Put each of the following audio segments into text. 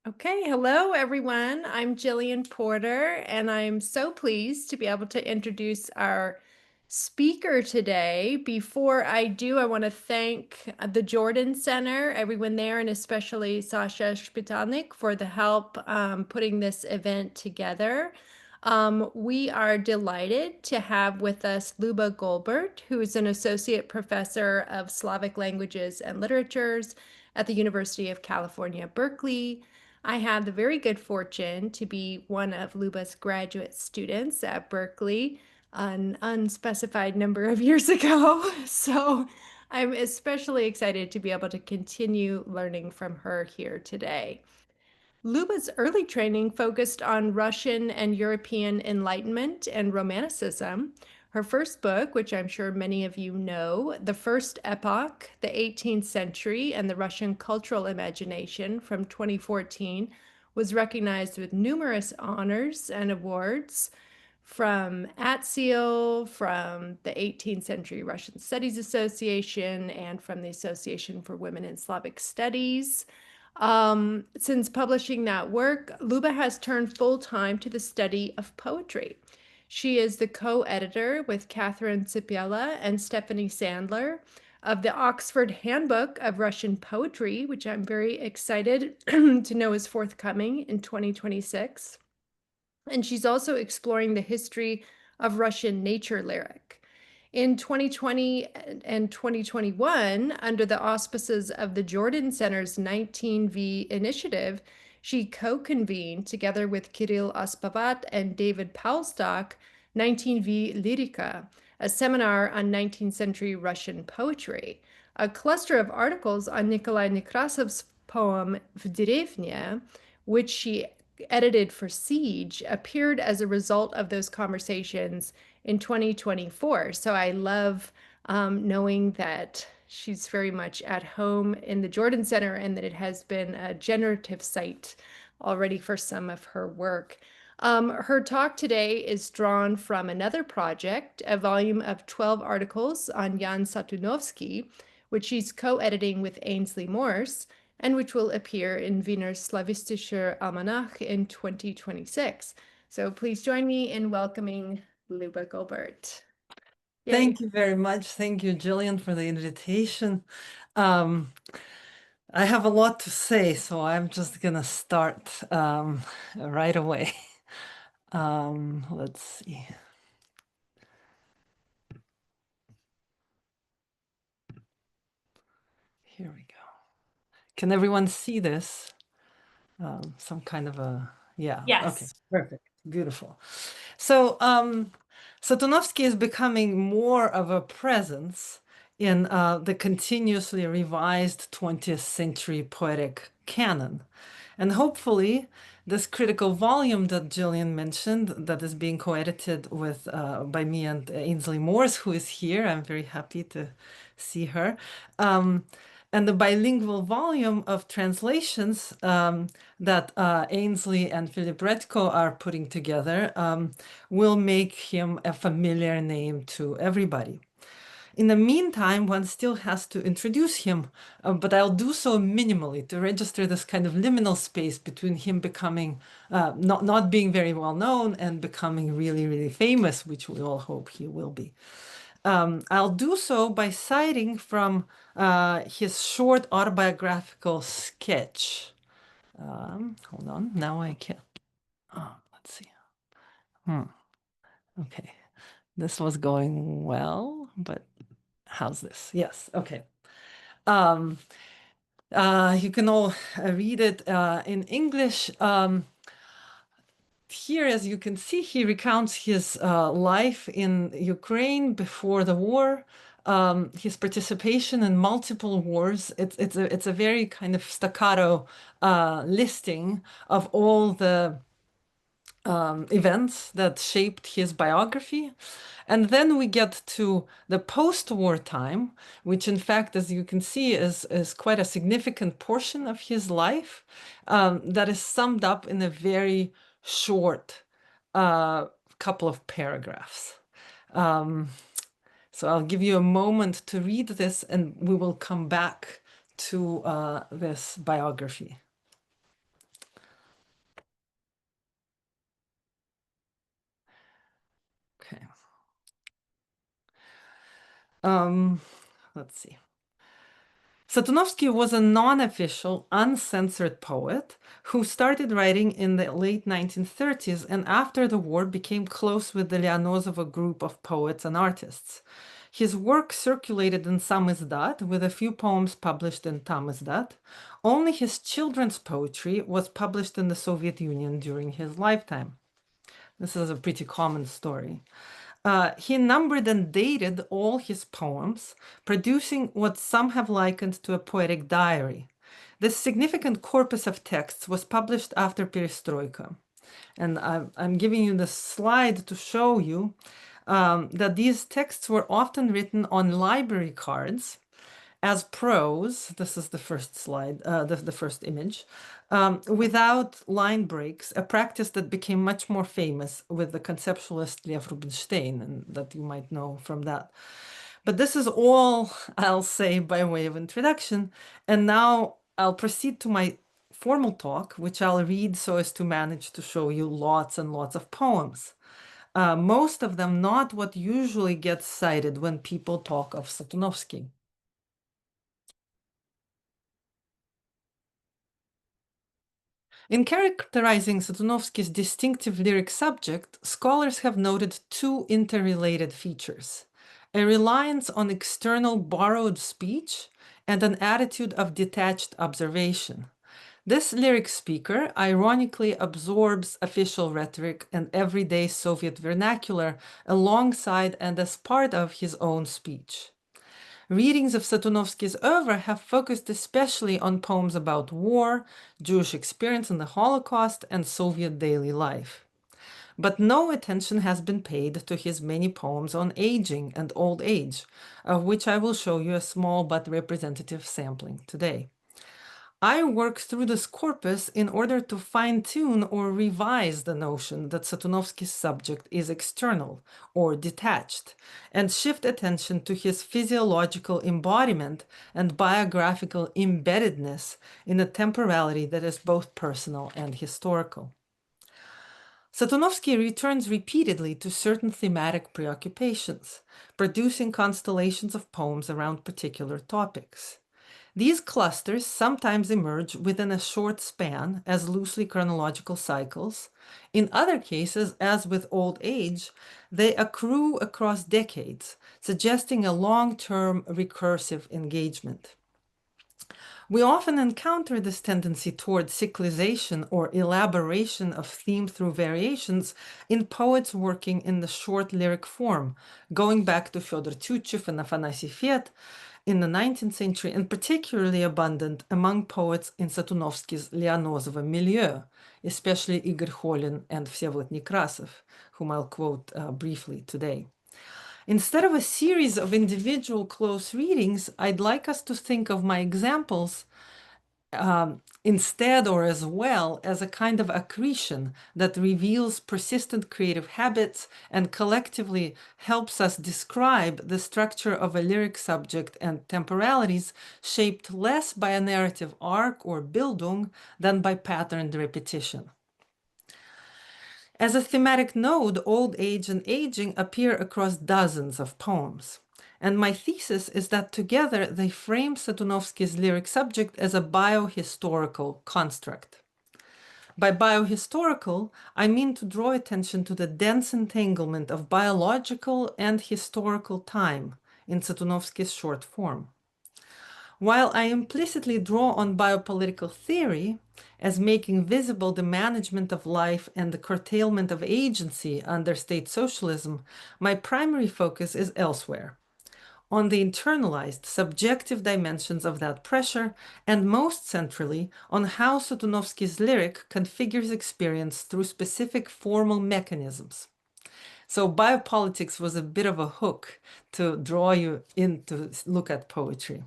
Okay, hello everyone. I'm Jillian Porter, and I'm so pleased to be able to introduce our speaker today. Before I do, I want to thank the Jordan Center, everyone there, and especially Sasha Spitalnik for the help putting this event together. We are delighted to have with us Luba Golburt, who is an associate professor of Slavic languages and literatures at the University of California, Berkeley. I had the very good fortune to be one of Luba's graduate students at Berkeley an unspecified number of years ago. So I'm especially excited to be able to continue learning from her here today. Luba's early training focused on Russian and European Enlightenment and Romanticism. Her first book, which I'm sure many of you know, The First Epoch, the 18th Century, and the Russian Cultural Imagination from 2014, was recognized with numerous honors and awards from ATSEAL, from the 18th Century Russian Studies Association, and from the Association for Women in Slavic Studies. Since publishing that work, Luba has turned full-time to the study of poetry. She is the co-editor with Catherine Cipiella and Stephanie Sandler of the Oxford Handbook of Russian Poetry, which I'm very excited to know is forthcoming in 2026. And she's also exploring the history of Russian nature lyric. In 2020 and 2021, under the auspices of the Jordan Center's 19V initiative, she co-convened together with Kirill Aspavat and David Paulstock 19V Lyrica, a seminar on 19th century Russian poetry. A cluster of articles on Nikolai Nekrasov's poem V derevnya, which she edited for Siege, appeared as a result of those conversations in 2024. So I love knowing that she's very much at home in the Jordan Center and that it has been a generative site already for some of her work. Her talk today is drawn from another project, a volume of 12 articles on Yan Satunovsky, which she's co-editing with Ainsley Morse, and which will appear in Wiener Slavistischer Almanach in 2026. So please join me in welcoming Luba Golburt. Yay. Thank you very much. Thank you, Jillian, for the invitation. I have a lot to say, so I'm just gonna start right away. Let's see. Here we go. Can everyone see this? Some kind of a, yeah. Yes. Okay, perfect, beautiful. So Satunovsky is becoming more of a presence in the continuously revised 20th century poetic canon. And hopefully this critical volume that Jillian mentioned that is being co-edited with by me and Ainsley Morse, who is here, I'm very happy to see her, and the bilingual volume of translations that Ainsley and Philip Redko are putting together will make him a familiar name to everybody. In the meantime, one still has to introduce him, but I'll do so minimally to register this kind of liminal space between him becoming, not being very well known and becoming really, really famous, which we all hope he will be. I'll do so by citing from his short autobiographical sketch. Hold on, now I can't. Oh, let's see. Okay, this was going well, but how's this? Yes, okay. You can all read it in English. Here, as you can see, he recounts his life in Ukraine before the war, his participation in multiple wars. It's a very kind of staccato listing of all the events that shaped his biography. And then we get to the post-war time, which in fact, as you can see, is quite a significant portion of his life that is summed up in a very short couple of paragraphs. So I'll give you a moment to read this and we will come back to this biography. Let's see. Satunovsky was a non-official, uncensored poet who started writing in the late 1930s and after the war became close with the Lianosova group of poets and artists. His work circulated in samizdat, with a few poems published in tamizdat. Only his children's poetry was published in the Soviet Union during his lifetime. This is a pretty common story. He numbered and dated all his poems, producing what some have likened to a poetic diary. This significant corpus of texts was published after Perestroika. And I'm giving you the slide to show you that these texts were often written on library cards as prose. This is the first slide, the first image, without line breaks, a practice that became much more famous with the conceptualist Lev Rubinstein, and that you might know from that. But this is all I'll say by way of introduction. And now I'll proceed to my formal talk, which I'll read so as to manage to show you lots and lots of poems. Most of them not what usually gets cited when people talk of Satunovsky. In characterizing Satunovsky's distinctive lyric subject, scholars have noted two interrelated features: a reliance on external borrowed speech and an attitude of detached observation. This lyric speaker ironically absorbs official rhetoric and everyday Soviet vernacular alongside and as part of his own speech. Readings of Satunovsky's oeuvre have focused especially on poems about war, Jewish experience in the Holocaust, and Soviet daily life. But no attention has been paid to his many poems on aging and old age, of which I will show you a small but representative sampling today. I work through this corpus in order to fine-tune or revise the notion that Satunovsky's subject is external or detached, and shift attention to his physiological embodiment and biographical embeddedness in a temporality that is both personal and historical. Satunovsky returns repeatedly to certain thematic preoccupations, producing constellations of poems around particular topics. These clusters sometimes emerge within a short span as loosely chronological cycles. In other cases, as with old age, they accrue across decades, suggesting a long-term recursive engagement. We often encounter this tendency toward cyclization or elaboration of theme through variations in poets working in the short lyric form, going back to Fyodor Tyutchev and Afanasy Fет, in the 19th century, and particularly abundant among poets in Satunovsky's Lianosova milieu, especially Igor Kholin and Всеволод Nekrasov, whom I'll quote briefly today. Instead of a series of individual close readings, I'd like us to think of my examples instead or as well as a kind of accretion that reveals persistent creative habits and collectively helps us describe the structure of a lyric subject and temporalities shaped less by a narrative arc or Bildung than by patterned repetition. As a thematic node, old age and aging appear across dozens of poems. And my thesis is that together they frame Satunovsky's lyric subject as a biohistorical construct. By biohistorical, I mean to draw attention to the dense entanglement of biological and historical time in Satunovsky's short form. While I implicitly draw on biopolitical theory as making visible the management of life and the curtailment of agency under state socialism, my primary focus is elsewhere, on the internalized, subjective dimensions of that pressure, and most centrally, on how Satunovsky's lyric configures experience through specific formal mechanisms. So biopolitics was a bit of a hook to draw you in to look at poetry.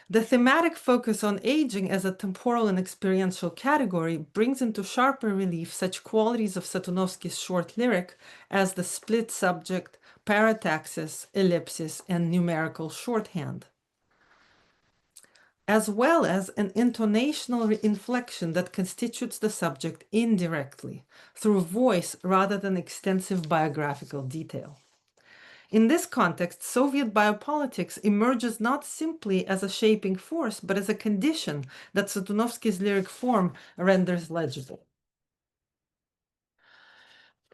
The thematic focus on aging as a temporal and experiential category brings into sharper relief such qualities of Satunovsky's short lyric as the split subject, parataxis, ellipsis, and numerical shorthand, as well as an intonational inflection that constitutes the subject indirectly, through voice rather than extensive biographical detail. In this context, Soviet biopolitics emerges not simply as a shaping force, but as a condition that Satunovsky's lyric form renders legible.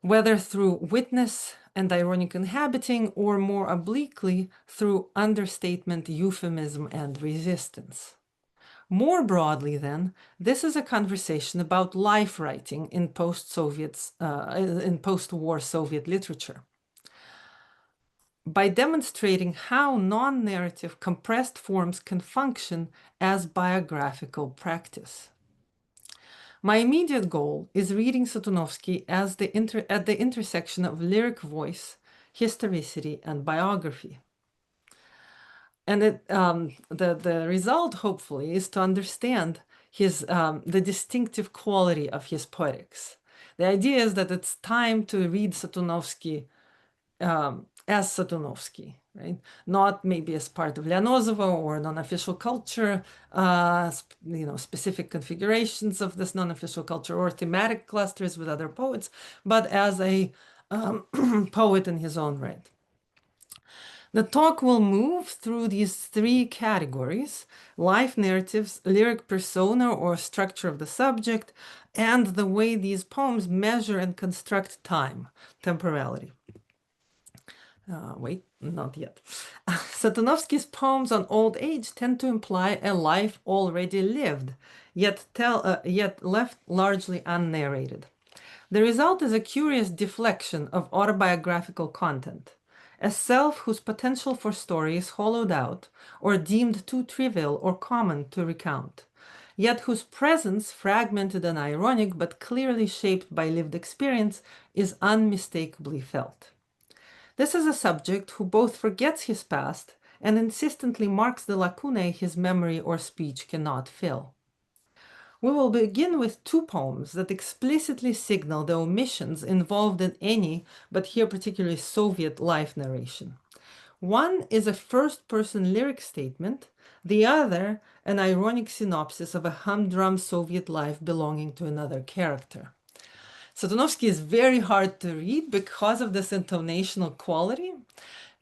Whether through witness and ironic inhabiting, or more obliquely through understatement, euphemism, and resistance. More broadly, then, this is a conversation about life writing in post-war Soviet literature. By demonstrating how non-narrative compressed forms can function as biographical practice. My immediate goal is reading Satunovsky as at the intersection of lyric voice, historicity, and biography. And the result, hopefully, is to understand the distinctive quality of his poetics. The idea is that it's time to read Satunovsky as Satunovsky, right? Not maybe as part of Lianozova or non-official culture, specific configurations of this non-official culture or thematic clusters with other poets, but as a poet in his own right. The talk will move through these three categories: life narratives, lyric persona or structure of the subject, and the way these poems measure and construct time, temporality. Wait, not yet. Satunovsky's poems on old age tend to imply a life already lived, yet left largely unnarrated. The result is a curious deflection of autobiographical content. A self whose potential for story is hollowed out or deemed too trivial or common to recount, yet whose presence, fragmented and ironic but clearly shaped by lived experience, is unmistakably felt. This is a subject who both forgets his past and insistently marks the lacunae his memory or speech cannot fill. We will begin with two poems that explicitly signal the omissions involved in any, but here particularly Soviet, life narration. One is a first-person lyric statement, the other an ironic synopsis of a humdrum Soviet life belonging to another character. Satunovsky is very hard to read because of this intonational quality.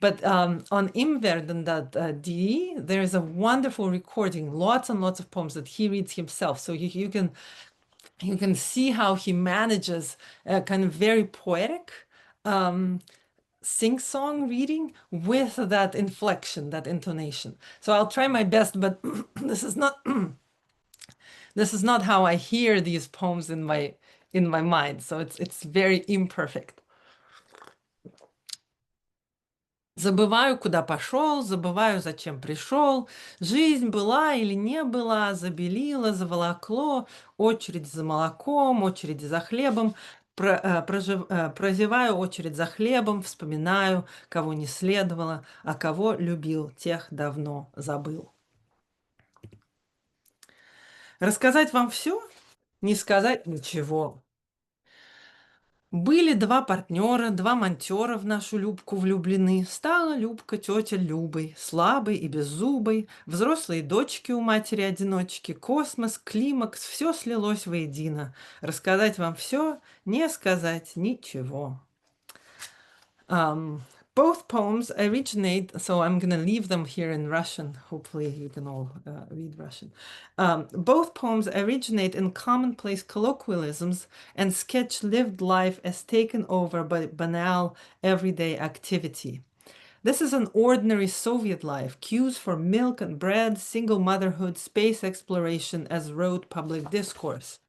But on imwerden.de, there is a wonderful recording, lots and lots of poems that he reads himself. So you can see how he manages a kind of very poetic sing-song reading with that inflection, that intonation. So I'll try my best, but this is not this is not how I hear these poems in my mind. So it's very imperfect. Забываю, куда пошел, забываю, зачем пришел. Жизнь была или не была, забелила, заволокло. Очередь за молоком, очередь за хлебом. Прозеваю очередь за хлебом, вспоминаю, кого не следовало, а кого любил, тех давно забыл. Рассказать вам все? Не сказать ничего. Были два партнера, два монтера в нашу Любку влюблены. Стала Любка тетя Любой, слабой и беззубой. Взрослые дочки у матери-одиночки. Космос, климакс, все слилось воедино. Рассказать вам все, не сказать ничего. Both poems originate, so I'm going to leave them here in Russian. Hopefully you can all read Russian. Both poems originate in commonplace colloquialisms and sketch lived life as taken over by banal everyday activity. This is an ordinary Soviet life, cues for milk and bread, single motherhood, space exploration as rote public discourse.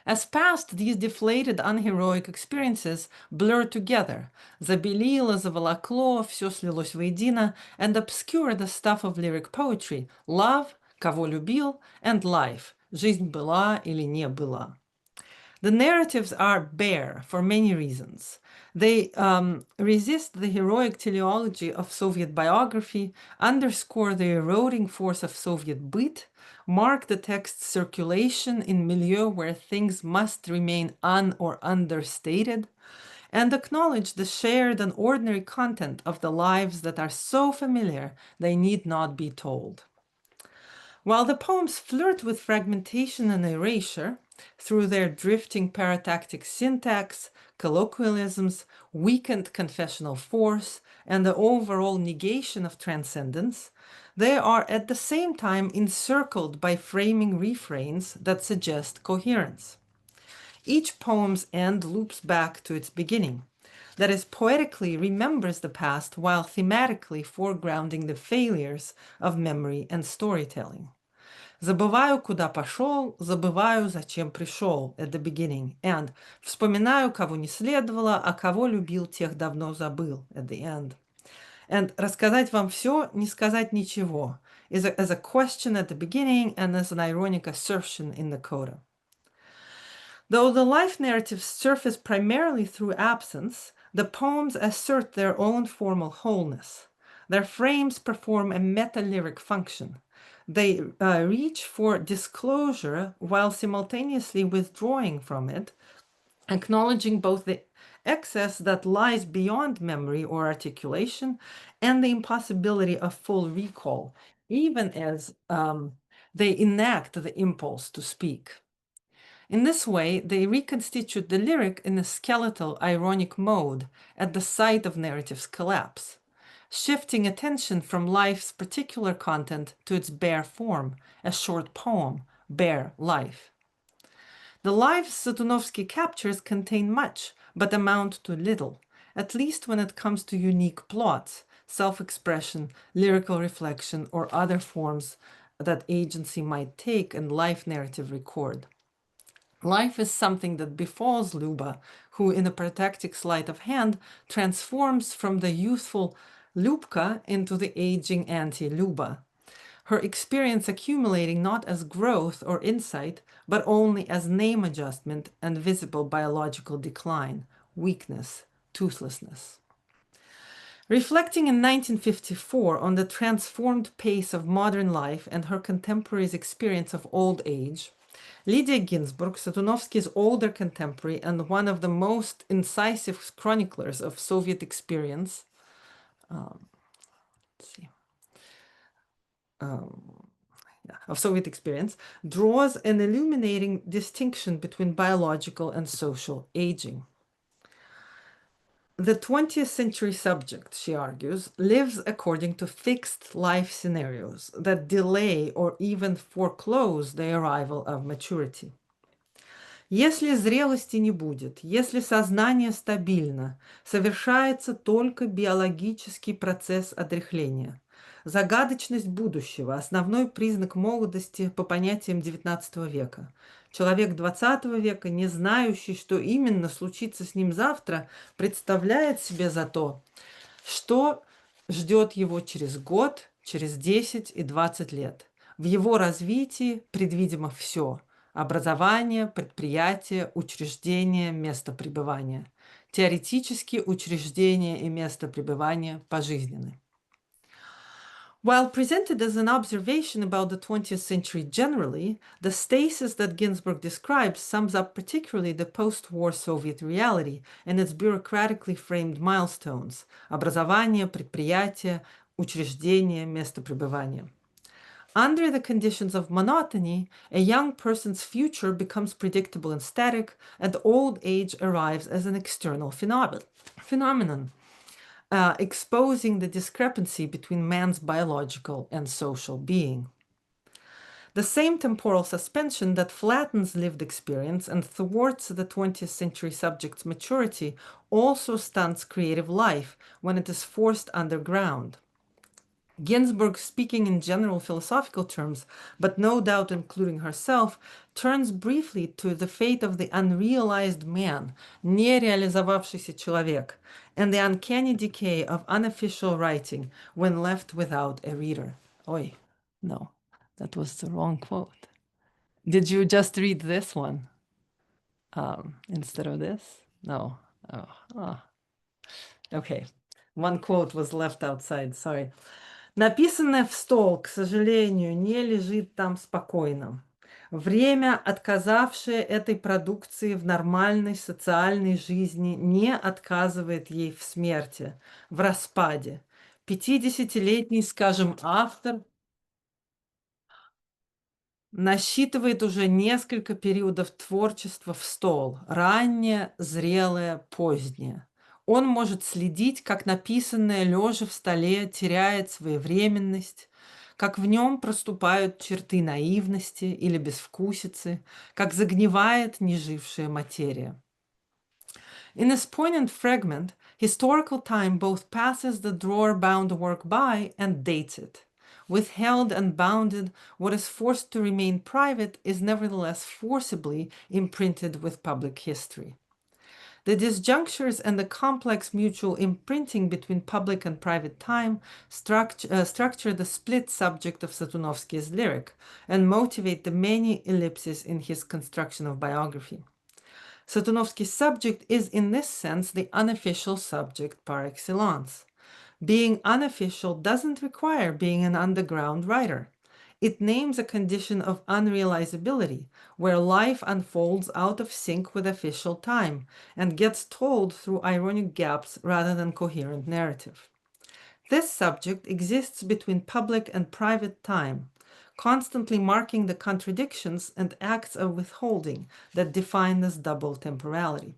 As past, these deflated, unheroic experiences blur together, забелило, заволокло, все слилось воедино, and obscure the stuff of lyric poetry, love, кого любил, and life, жизнь была или не была. The narratives are bare for many reasons. They resist the heroic teleology of Soviet biography, underscore the eroding force of Soviet byt, mark the text's circulation in milieu where things must remain or understated, and acknowledge the shared and ordinary content of the lives that are so familiar they need not be told. While the poems flirt with fragmentation and erasure through their drifting paratactic syntax, colloquialisms, weakened confessional force, and the overall negation of transcendence, they are at the same time encircled by framing refrains that suggest coherence. Each poem's end loops back to its beginning. That is, poetically remembers the past while thematically foregrounding the failures of memory and storytelling. Забываю, куда пошел, забываю, зачем пришел at the beginning, and вспоминаю, кого не следовало, а кого любил, тех давно забыл at the end. And рассказать вам все, не сказать ничего is as a question at the beginning and as an ironic assertion in the coda. Though the life narratives surface primarily through absence, the poems assert their own formal wholeness. Their frames perform a meta-lyric function. They reach for disclosure while simultaneously withdrawing from it, acknowledging both the excess that lies beyond memory or articulation and the impossibility of full recall, even as they enact the impulse to speak. In this way, they reconstitute the lyric in a skeletal, ironic mode at the site of narrative's collapse, shifting attention from life's particular content to its bare form, a short poem, bare life. The lives Satunovsky captures contain much, but amount to little, at least when it comes to unique plots, self-expression, lyrical reflection, or other forms that agency might take and life narrative record. Life is something that befalls Luba, who in the parataxis sleight of hand transforms from the youthful Lubka into the aging anti-Luba, her experience accumulating not as growth or insight, but only as name adjustment and visible biological decline, weakness, toothlessness. Reflecting in 1954 on the transformed pace of modern life and her contemporaries' experience of old age, Lydia Ginsburg, Satunovsky's older contemporary and one of the most incisive chroniclers of Soviet experience, draws an illuminating distinction between biological and social aging. The 20th century subject, she argues, lives according to fixed life scenarios that delay or even foreclose the arrival of maturity. Если зрелости не будет, если сознание стабильно, совершается только биологический процесс отряхления. Загадочность будущего – основной признак молодости по понятиям XIX века. Человек XX века, не знающий, что именно случится с ним завтра, представляет себе зато, что ждет его через год, через 10 и 20 лет. В его развитии предвидимо все – образование, предприятие, учреждение, место пребывания. Теоретически учреждение и место пребывания пожизненны. While presented as an observation about the 20th century generally, the stasis that Ginsburg describes sums up particularly the post-war Soviet reality and its bureaucratically framed milestones – образование, предприятие, учреждение, место пребывания. Under the conditions of monotony, a young person's future becomes predictable and static, and old age arrives as an external phenomenon. Exposing the discrepancy between man's biological and social being. The same temporal suspension that flattens lived experience and thwarts the 20th century subject's maturity also stunts creative life when it is forced underground. Ginsburg, speaking in general philosophical terms, but no doubt including herself, turns briefly to the fate of the unrealized man, нереализовавшийся человек, and the uncanny decay of unofficial writing when left without a reader. Oi, no, that was the wrong quote. Did you just read this one instead of this? No. Okay, one quote was left outside, sorry. Написанное в стол, к сожалению, не лежит там спокойно. Время, отказавшее этой продукции в нормальной социальной жизни, не отказывает ей в смерти, в распаде. 50-летний, скажем, автор насчитывает уже несколько периодов творчества в стол: раннее, зрелое, позднее. Он может следить, как написанное лежа в столе теряет своевременность, как в нем проступают черты наивности или безвкусицы, как загнивает нежившая материя. In this poignant fragment, historical time both passes the drawer-bound work by and dates it. Withheld and bounded, what is forced to remain private is nevertheless forcibly imprinted with public history. The disjunctures and the complex mutual imprinting between public and private time structure the split subject of Satunovsky's lyric and motivate the many ellipses in his construction of biography. Satunovsky's subject is, in this sense, the unofficial subject par excellence. Being unofficial doesn't require being an underground writer. It names a condition of unrealizability, where life unfolds out of sync with official time and gets told through ironic gaps rather than coherent narrative. This subject exists between public and private time, constantly marking the contradictions and acts of withholding that define this double temporality.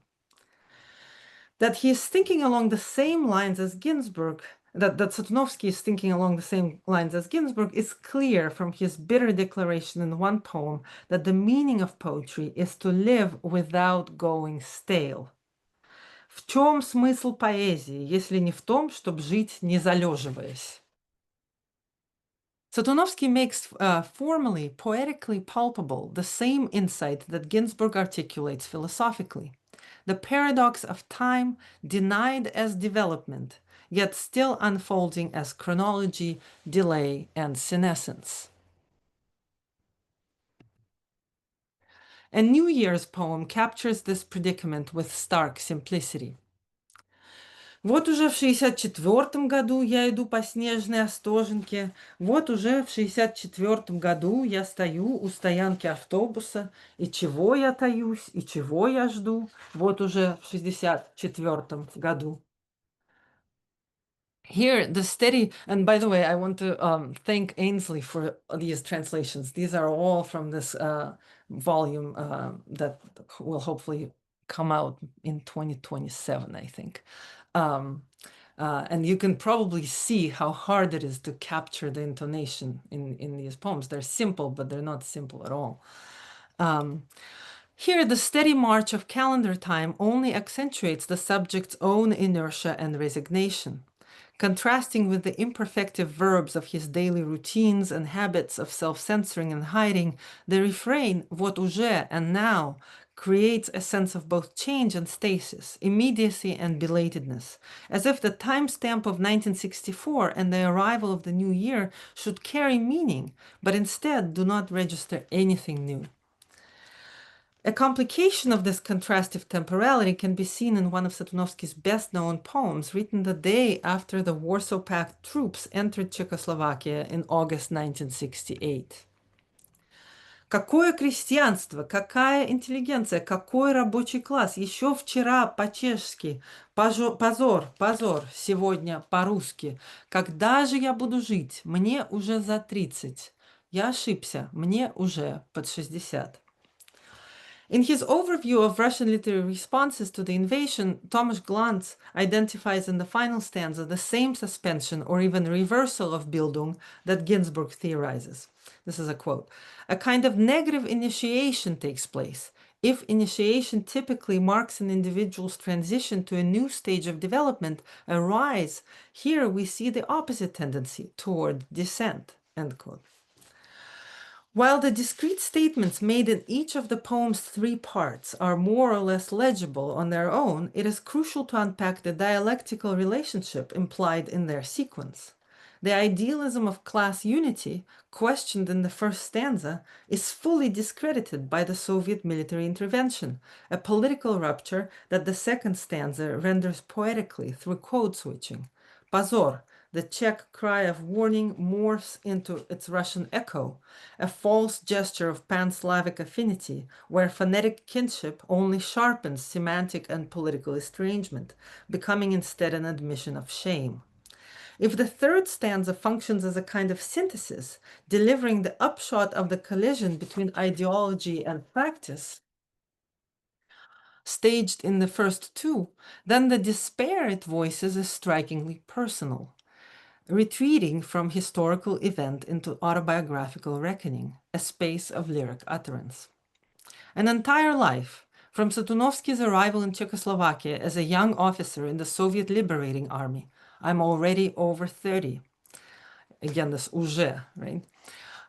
That he is thinking along the same lines as Ginsberg, that Satunovsky is thinking along the same lines as Ginsberg, is clear from his bitter declaration in one poem that the meaning of poetry is to live without going stale. В чем смысл поэзии, если не в том, чтобы жить, не залеживаясь? Satunovsky makes formally, poetically palpable the same insight that Ginsberg articulates philosophically: the paradox of time denied as development, yet still unfolding as chronology, delay, and senescence. A New Year's poem captures this predicament with stark simplicity. Вот уже в 64-м году я иду по снежной Остоженке, вот уже в 64-м году я стою у стоянки автобуса, и чего я таюсь, и чего я жду, вот уже в 64-м году. Here, the steady, and by the way, I want to thank Ainsley for these translations. These are all from this volume that will hopefully come out in 2027, I think. And you can probably see how hard it is to capture the intonation in these poems. They're simple, but they're not simple at all. Here, the steady march of calendar time only accentuates the subject's own inertia and resignation. Contrasting with the imperfective verbs of his daily routines and habits of self-censoring and hiding, the refrain, вот уже and now, creates a sense of both change and stasis, immediacy and belatedness, as if the timestamp of 1964 and the arrival of the new year should carry meaning, but instead do not register anything new. A complication of this contrastive temporality can be seen in one of Satunovsky's best-known poems, written the day after the Warsaw Pact troops entered Czechoslovakia in August 1968. Какое крестьянство, какая интеллигенция, какой рабочий класс. Еще вчера по-чешски, позор, позор, сегодня по-русски. Когда же я буду жить? Мне уже за 30. Я ошибся, мне уже под 60. In his overview of Russian literary responses to the invasion, Tomasz Glantz identifies in the final stanza the same suspension or even reversal of Bildung that Ginsberg theorizes. This is a quote. A kind of negative initiation takes place. If initiation typically marks an individual's transition to a new stage of development, a rise, here we see the opposite tendency toward descent. End quote. While the discrete statements made in each of the poem's three parts are more or less legible on their own, it is crucial to unpack the dialectical relationship implied in their sequence. The idealism of class unity, questioned in the first stanza, is fully discredited by the Soviet military intervention, a political rupture that the second stanza renders poetically through code switching. Позор, the Czech cry of warning, morphs into its Russian echo, a false gesture of pan-Slavic affinity, where phonetic kinship only sharpens semantic and political estrangement, becoming instead an admission of shame. If the third stanza functions as a kind of synthesis, delivering the upshot of the collision between ideology and practice, staged in the first two, then the despair it voices is strikingly personal, retreating from historical event into autobiographical reckoning, a space of lyric utterance. An entire life, from Satunovsky's arrival in Czechoslovakia as a young officer in the Soviet Liberating Army, I'm already over 30. Again, this уже, right?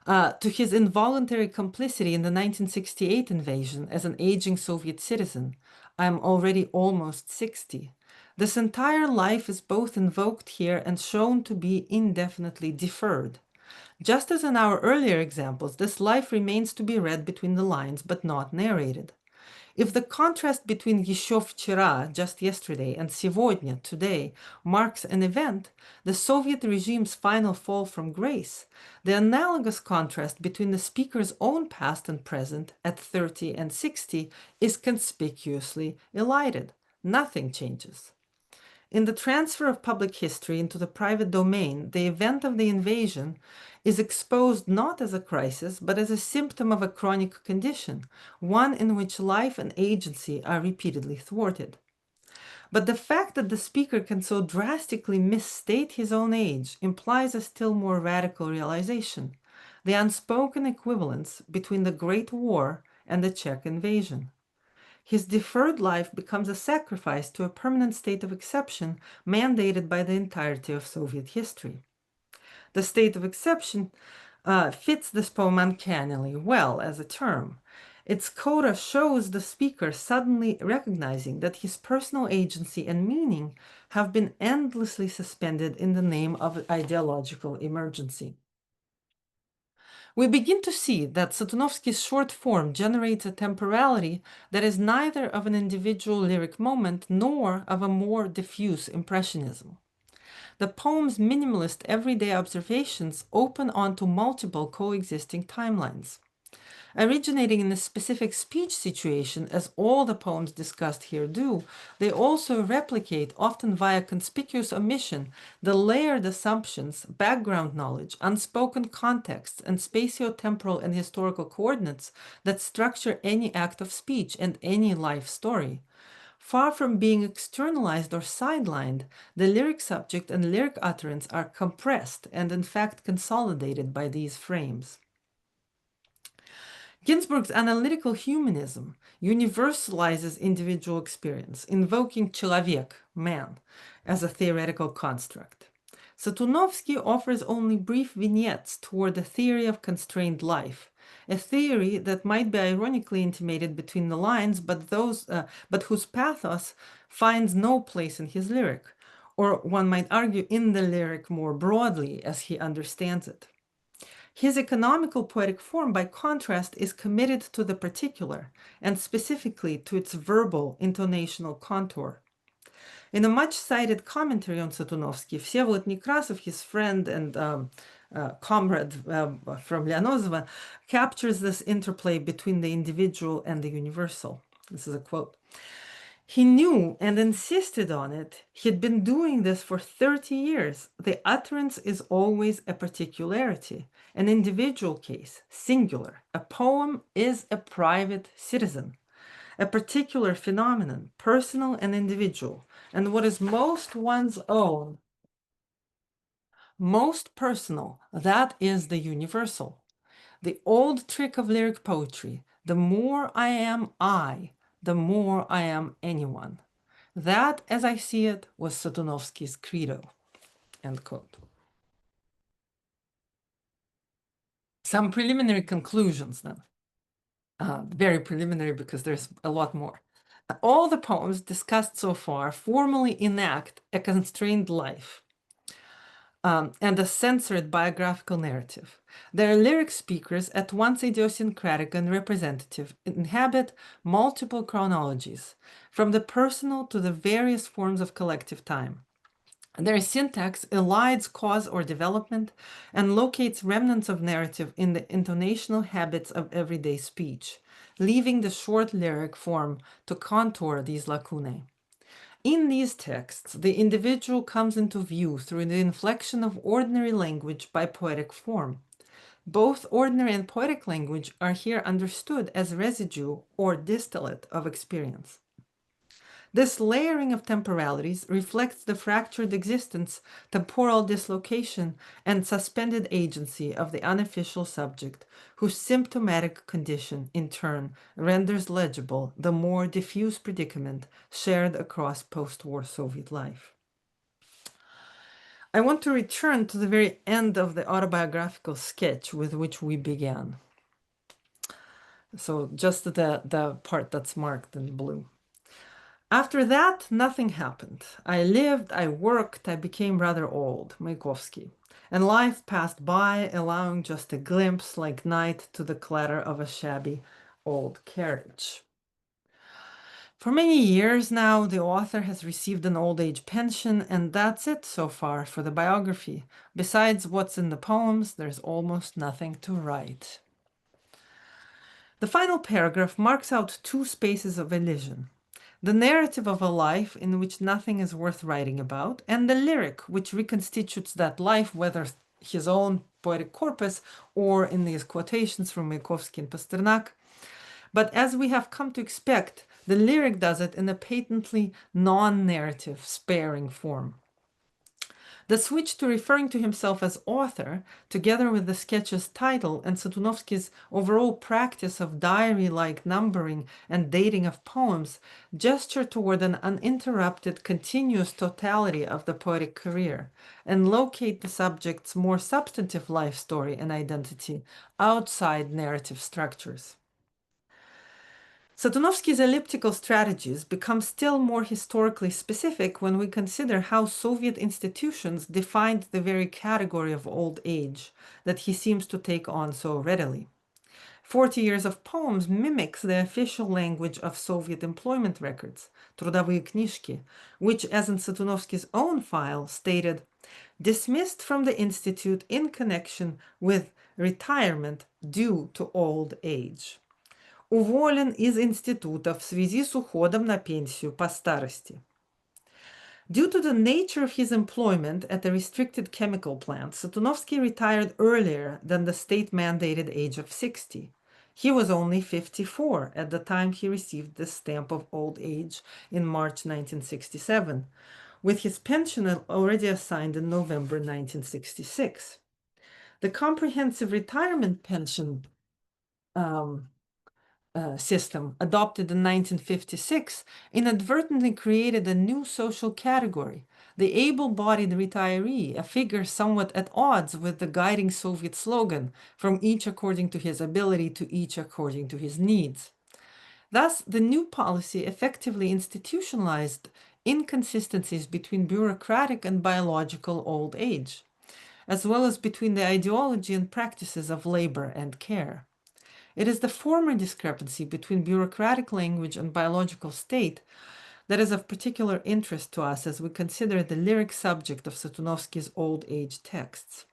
To his involuntary complicity in the 1968 invasion as an aging Soviet citizen, I am already almost 60. This entire life is both invoked here and shown to be indefinitely deferred. Just as in our earlier examples, this life remains to be read between the lines but not narrated. If the contrast between еще вчера, just yesterday, and сегодня, today, marks an event, the Soviet regime's final fall from grace, the analogous contrast between the speaker's own past and present at 30 and 60 is conspicuously elided. Nothing changes. In the transfer of public history into the private domain, the event of the invasion is exposed not as a crisis, but as a symptom of a chronic condition, one in which life and agency are repeatedly thwarted. But the fact that the speaker can so drastically misstate his own age implies a still more radical realization, the unspoken equivalence between the Great War and the Czech invasion. His deferred life becomes a sacrifice to a permanent state of exception mandated by the entirety of Soviet history. The state of exception fits this poem uncannily well as a term. Its coda shows the speaker suddenly recognizing that his personal agency and meaning have been endlessly suspended in the name of ideological emergency. We begin to see that Satunovsky's short form generates a temporality that is neither of an individual lyric moment nor of a more diffuse impressionism. The poem's minimalist everyday observations open onto multiple coexisting timelines. Originating in a specific speech situation, as all the poems discussed here do, they also replicate, often via conspicuous omission, the layered assumptions, background knowledge, unspoken contexts, and spatio-temporal and historical coordinates that structure any act of speech and any life story. Far from being externalized or sidelined, the lyric subject and lyric utterance are compressed and in fact consolidated by these frames. Ginsberg's analytical humanism universalizes individual experience, invoking человек, man, as a theoretical construct. Satunovsky offers only brief vignettes toward the theory of constrained life, a theory that might be ironically intimated between the lines, but whose pathos finds no place in his lyric, or one might argue in the lyric more broadly as he understands it. His economical poetic form, by contrast, is committed to the particular, and specifically to its verbal intonational contour. In a much-cited commentary on Satunovsky, Всеволод Некрасов, his friend and comrade from Lianozova, captures this interplay between the individual and the universal. This is a quote. He knew and insisted on it. He'd been doing this for 30 years. The utterance is always a particularity, an individual case, singular. A poem is a private citizen, a particular phenomenon, personal and individual, and what is most one's own, most personal, that is the universal. The old trick of lyric poetry, the more I am I, the more I am anyone. That, as I see it, was Satunovsky's credo. End quote. Some preliminary conclusions then. Very preliminary because there's a lot more. All the poems discussed so far formally enact a constrained life and a censored biographical narrative. Their lyric speakers, at once idiosyncratic and representative, inhabit multiple chronologies, from the personal to the various forms of collective time. Their syntax elides cause or development and locates remnants of narrative in the intonational habits of everyday speech, leaving the short lyric form to contour these lacunae. In these texts, the individual comes into view through the inflection of ordinary language by poetic form. Both ordinary and poetic language are here understood as residue or distillate of experience. This layering of temporalities reflects the fractured existence, temporal dislocation, and suspended agency of the unofficial subject, whose symptomatic condition, in turn, renders legible the more diffuse predicament shared across post-war Soviet life. I want to return to the very end of the autobiographical sketch with which we began. So just the part that's marked in blue. After that, nothing happened. I lived, I worked, I became rather old, Mayakovsky, and life passed by, allowing just a glimpse like night to the clatter of a shabby old carriage. For many years now, the author has received an old age pension, and that's it so far for the biography. Besides what's in the poems, there's almost nothing to write. The final paragraph marks out two spaces of elision: the narrative of a life in which nothing is worth writing about, and the lyric which reconstitutes that life, whether his own poetic corpus or in these quotations from Mayakovsky and Pasternak. But as we have come to expect, the lyric does it in a patently non-narrative, sparing form. The switch to referring to himself as author, together with the sketch's title and Satunovsky's overall practice of diary-like numbering and dating of poems, gesture toward an uninterrupted, continuous totality of the poetic career, and locate the subject's more substantive life story and identity outside narrative structures. Satunovsky's elliptical strategies become still more historically specific when we consider how Soviet institutions defined the very category of old age that he seems to take on so readily. 40 Years of Poems mimics the official language of Soviet employment records, трудовые книжки, which, as in Satunovsky's own file, stated, dismissed from the institute in connection with retirement due to old age. Уволен из института в связи с уходом на пенсию по старости. Due to the nature of his employment at the restricted chemical plant, Satunovsky retired earlier than the state-mandated age of 60. He was only 54 at the time he received the stamp of old age in March 1967, with his pension already assigned in November 1966. The comprehensive retirement pension system adopted in 1956 inadvertently created a new social category, the able-bodied retiree, a figure somewhat at odds with the guiding Soviet slogan, from each according to his ability to each according to his needs. Thus, the new policy effectively institutionalized inconsistencies between bureaucratic and biological old age, as well as between the ideology and practices of labor and care. It is the former discrepancy between bureaucratic language and biological state that is of particular interest to us as we consider the lyric subject of Satunovsky's old age texts.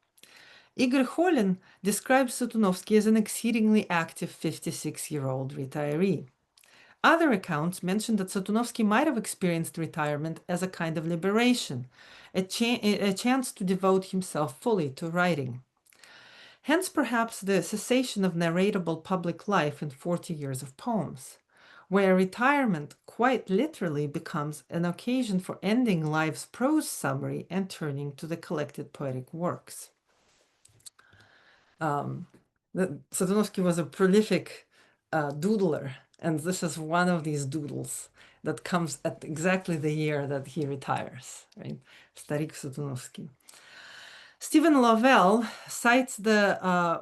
Igor Kholin describes Satunovsky as an exceedingly active 56-year-old retiree. Other accounts mention that Satunovsky might have experienced retirement as a kind of liberation, a chance to devote himself fully to writing. Hence, perhaps, the cessation of narratable public life in 40 Years of Poems, where retirement quite literally becomes an occasion for ending life's prose summary and turning to the collected poetic works. Satunovsky was a prolific doodler, and this is one of these doodles that comes at exactly the year that he retires, right? Starik Satunovsky. Stephen Lovell cites the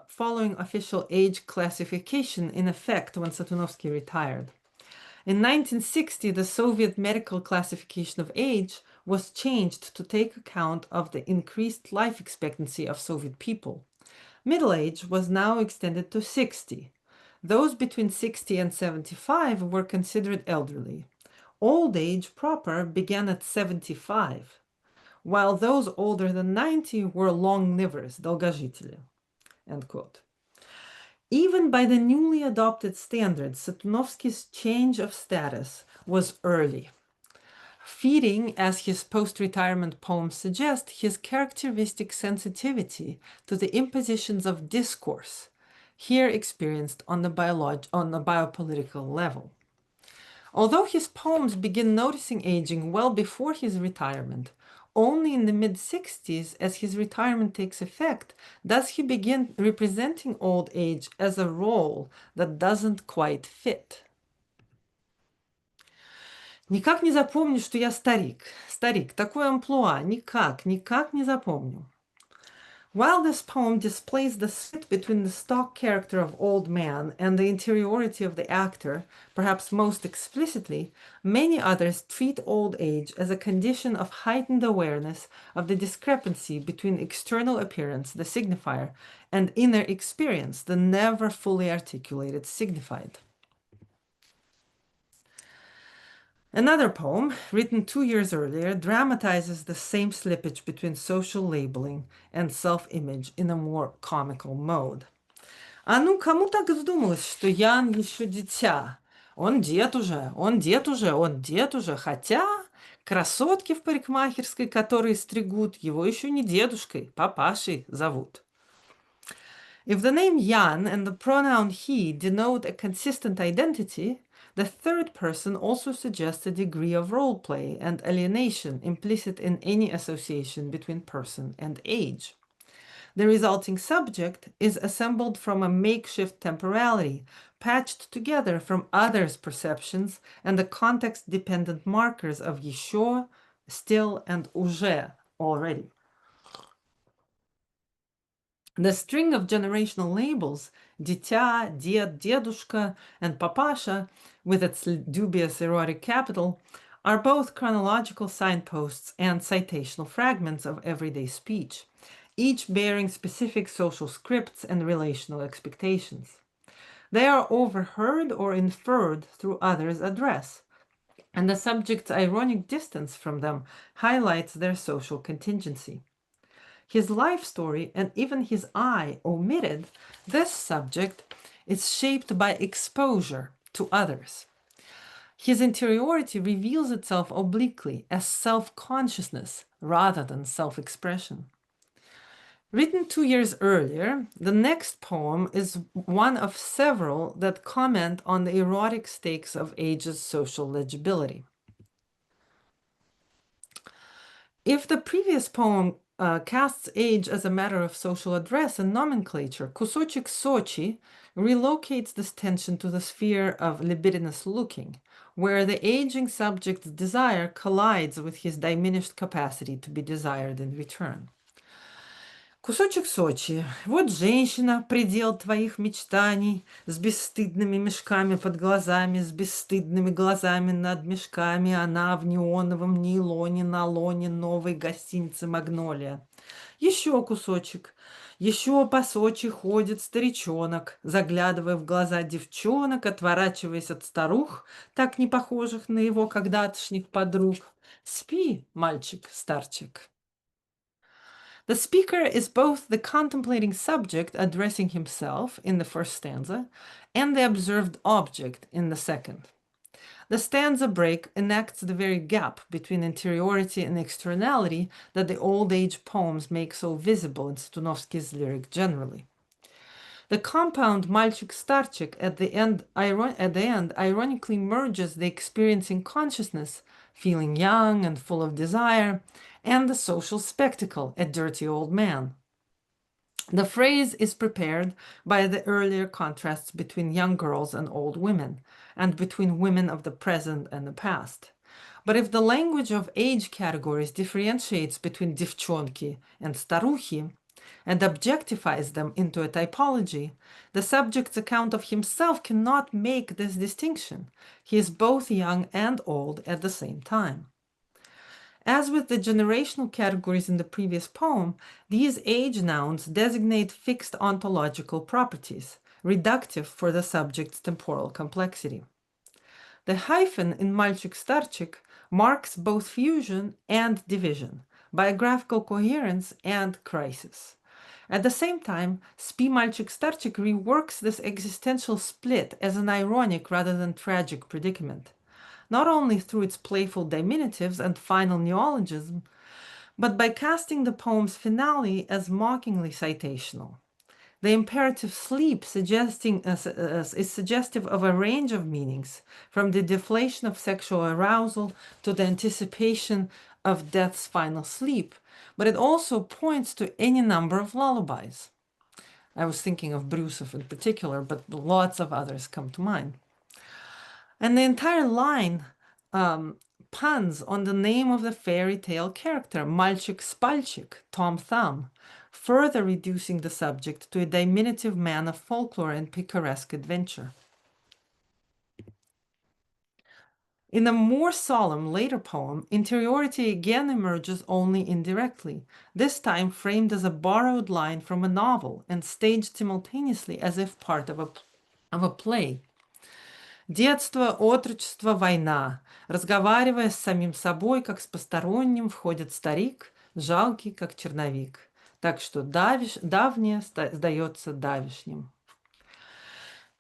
following official age classification in effect when Satunovsky retired. In 1960, the Soviet medical classification of age was changed to take account of the increased life expectancy of Soviet people. Middle age was now extended to 60. Those between 60 and 75 were considered elderly. Old age proper began at 75. While those older than 90 were long livers, долгожители. End quote. Even by the newly adopted standards, Satunovsky's change of status was early. feeding, as his post-retirement poems suggest, his characteristic sensitivity to the impositions of discourse, here experienced on the biopolitical level. Although his poems begin noticing aging well before his retirement, only in the mid-60s, as his retirement takes effect, does he begin representing old age as a role that doesn't quite fit. Никак не запомню, что я старик. Старик, такое амплуа. Никак не запомню. While this poem displays the split between the stock character of old man and the interiority of the actor, perhaps most explicitly, many others treat old age as a condition of heightened awareness of the discrepancy between external appearance, the signifier, and inner experience, the never fully articulated signified. Another poem, written 2 years earlier, dramatizes the same slippage between social labeling and self-image in a more comical mode. А ну, кому так вздумалось, что Ян еще дитя? Он дед уже, он дед уже, он дед уже, хотя красотки в парикмахерской, которые стригут, его еще не дедушкой, папашей зовут. If the name Yan and the pronoun he denote a consistent identity, the third person also suggests a degree of role play and alienation implicit in any association between person and age. The resulting subject is assembled from a makeshift temporality, patched together from others' perceptions and the context-dependent markers of еще, still, and уже, already. The string of generational labels, дитя, дед, дедушка, and папаша, with its dubious erotic capital, are both chronological signposts and citational fragments of everyday speech, each bearing specific social scripts and relational expectations. They are overheard or inferred through others' address, and the subject's ironic distance from them highlights their social contingency. His life story, and even his eye omitted, this subject is shaped by exposure to others. His interiority reveals itself obliquely as self-consciousness rather than self-expression. Written 2 years earlier, the next poem is one of several that comment on the erotic stakes of age's social legibility. If the previous poem casts age as a matter of social address and nomenclature, Кусочек Сочи relocates this tension to the sphere of libidinous looking, where the aging subject's desire collides with his diminished capacity to be desired in return. Кусочек Сочи. Вот женщина, предел твоих мечтаний, с бесстыдными мешками под глазами, с бесстыдными глазами над мешками, она в неоновом нейлоне на лоне новой гостиницы «Магнолия». Еще кусочек. Еще по Сочи ходит старичонок, заглядывая в глаза девчонок, отворачиваясь от старух, так не похожих на его когда-тошних подруг. Спи, мальчик-старчик. The speaker is both the contemplating subject addressing himself in the first stanza and the observed object in the second. The stanza break enacts the very gap between interiority and externality that the old age poems make so visible in Satunovsky's lyric generally. The compound мальчик-старчик at the end ironically merges the experiencing consciousness, feeling young and full of desire, and the social spectacle, a dirty old man. The phrase is prepared by the earlier contrasts between young girls and old women, and between women of the present and the past. But if the language of age categories differentiates between девчонки and старухи, and objectifies them into a typology, the subject's account of himself cannot make this distinction. He is both young and old at the same time. As with the generational categories in the previous poem, these age nouns designate fixed ontological properties, reductive for the subject's temporal complexity. The hyphen in мальчик-старчик marks both fusion and division, biographical coherence and crisis. At the same time, Спи, мальчик-старчик reworks this existential split as an ironic rather than tragic predicament. not only through its playful diminutives and final neologism, but by casting the poem's finale as mockingly citational. The imperative sleep is suggestive of a range of meanings, from the deflation of sexual arousal to the anticipation of death's final sleep, but it also points to any number of lullabies. I was thinking of Brusov in particular, but lots of others come to mind. And the entire line puns on the name of the fairy tale character, Мальчик Спальчик, Tom Thumb, further reducing the subject to a diminutive man of folklore and picaresque adventure. In a more solemn later poem, interiority again emerges only indirectly, this time framed as a borrowed line from a novel and staged simultaneously as if part of a play. Детство, отрочество, война. Разговаривая с самим собой, как с посторонним, входит старик, жалкий, как черновик. Так что давнее сдается давишним.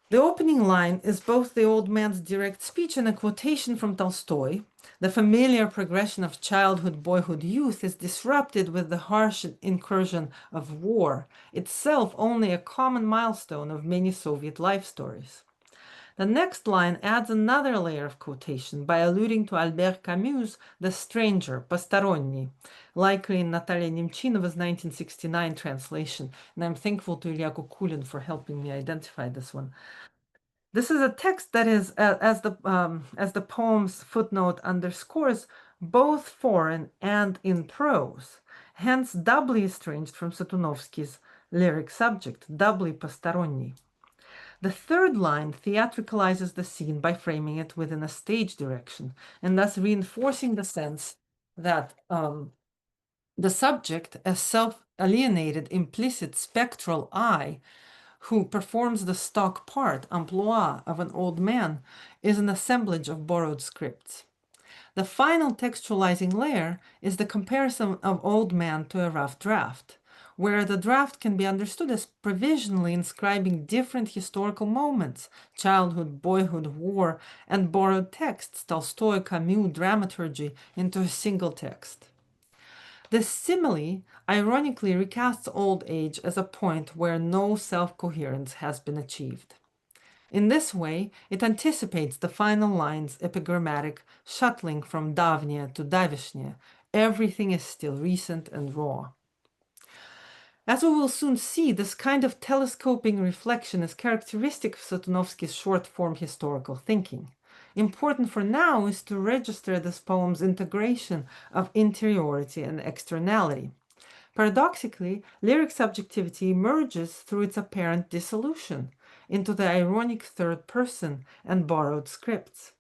The opening line is both the old man's direct speech and a quotation from Tolstoy. The familiar progression of childhood, boyhood, youth is disrupted with the harsh incursion of war, itself only a common milestone of many Soviet life stories. The next line adds another layer of quotation by alluding to Albert Camus' The Stranger, посторонний, likely in Natalia Nemchinova's 1969 translation, and I'm thankful to Ilya Kukulin for helping me identify this one. This is a text that is, as the poem's footnote underscores, both foreign and in prose, hence doubly estranged from Satunovsky's lyric subject, doubly посторонний. The third line theatricalizes the scene by framing it within a stage direction, and thus reinforcing the sense that the subject, a self-alienated, implicit, spectral I, who performs the stock part, emploi, of an old man, is an assemblage of borrowed scripts. The final textualizing layer is the comparison of old man to a rough draft, where the draft can be understood as provisionally inscribing different historical moments, childhood, boyhood, war, and borrowed texts, Tolstoy, Camus, dramaturgy, into a single text. This simile ironically recasts old age as a point where no self-coherence has been achieved. In this way, it anticipates the final line's epigrammatic shuttling from давнее to давишнее. Everything is still recent and raw. As we will soon see, this kind of telescoping reflection is characteristic of Satunovsky's short-form historical thinking. Important for now is to register this poem's integration of interiority and externality. Paradoxically, lyric subjectivity emerges through its apparent dissolution into the ironic third person and borrowed scripts.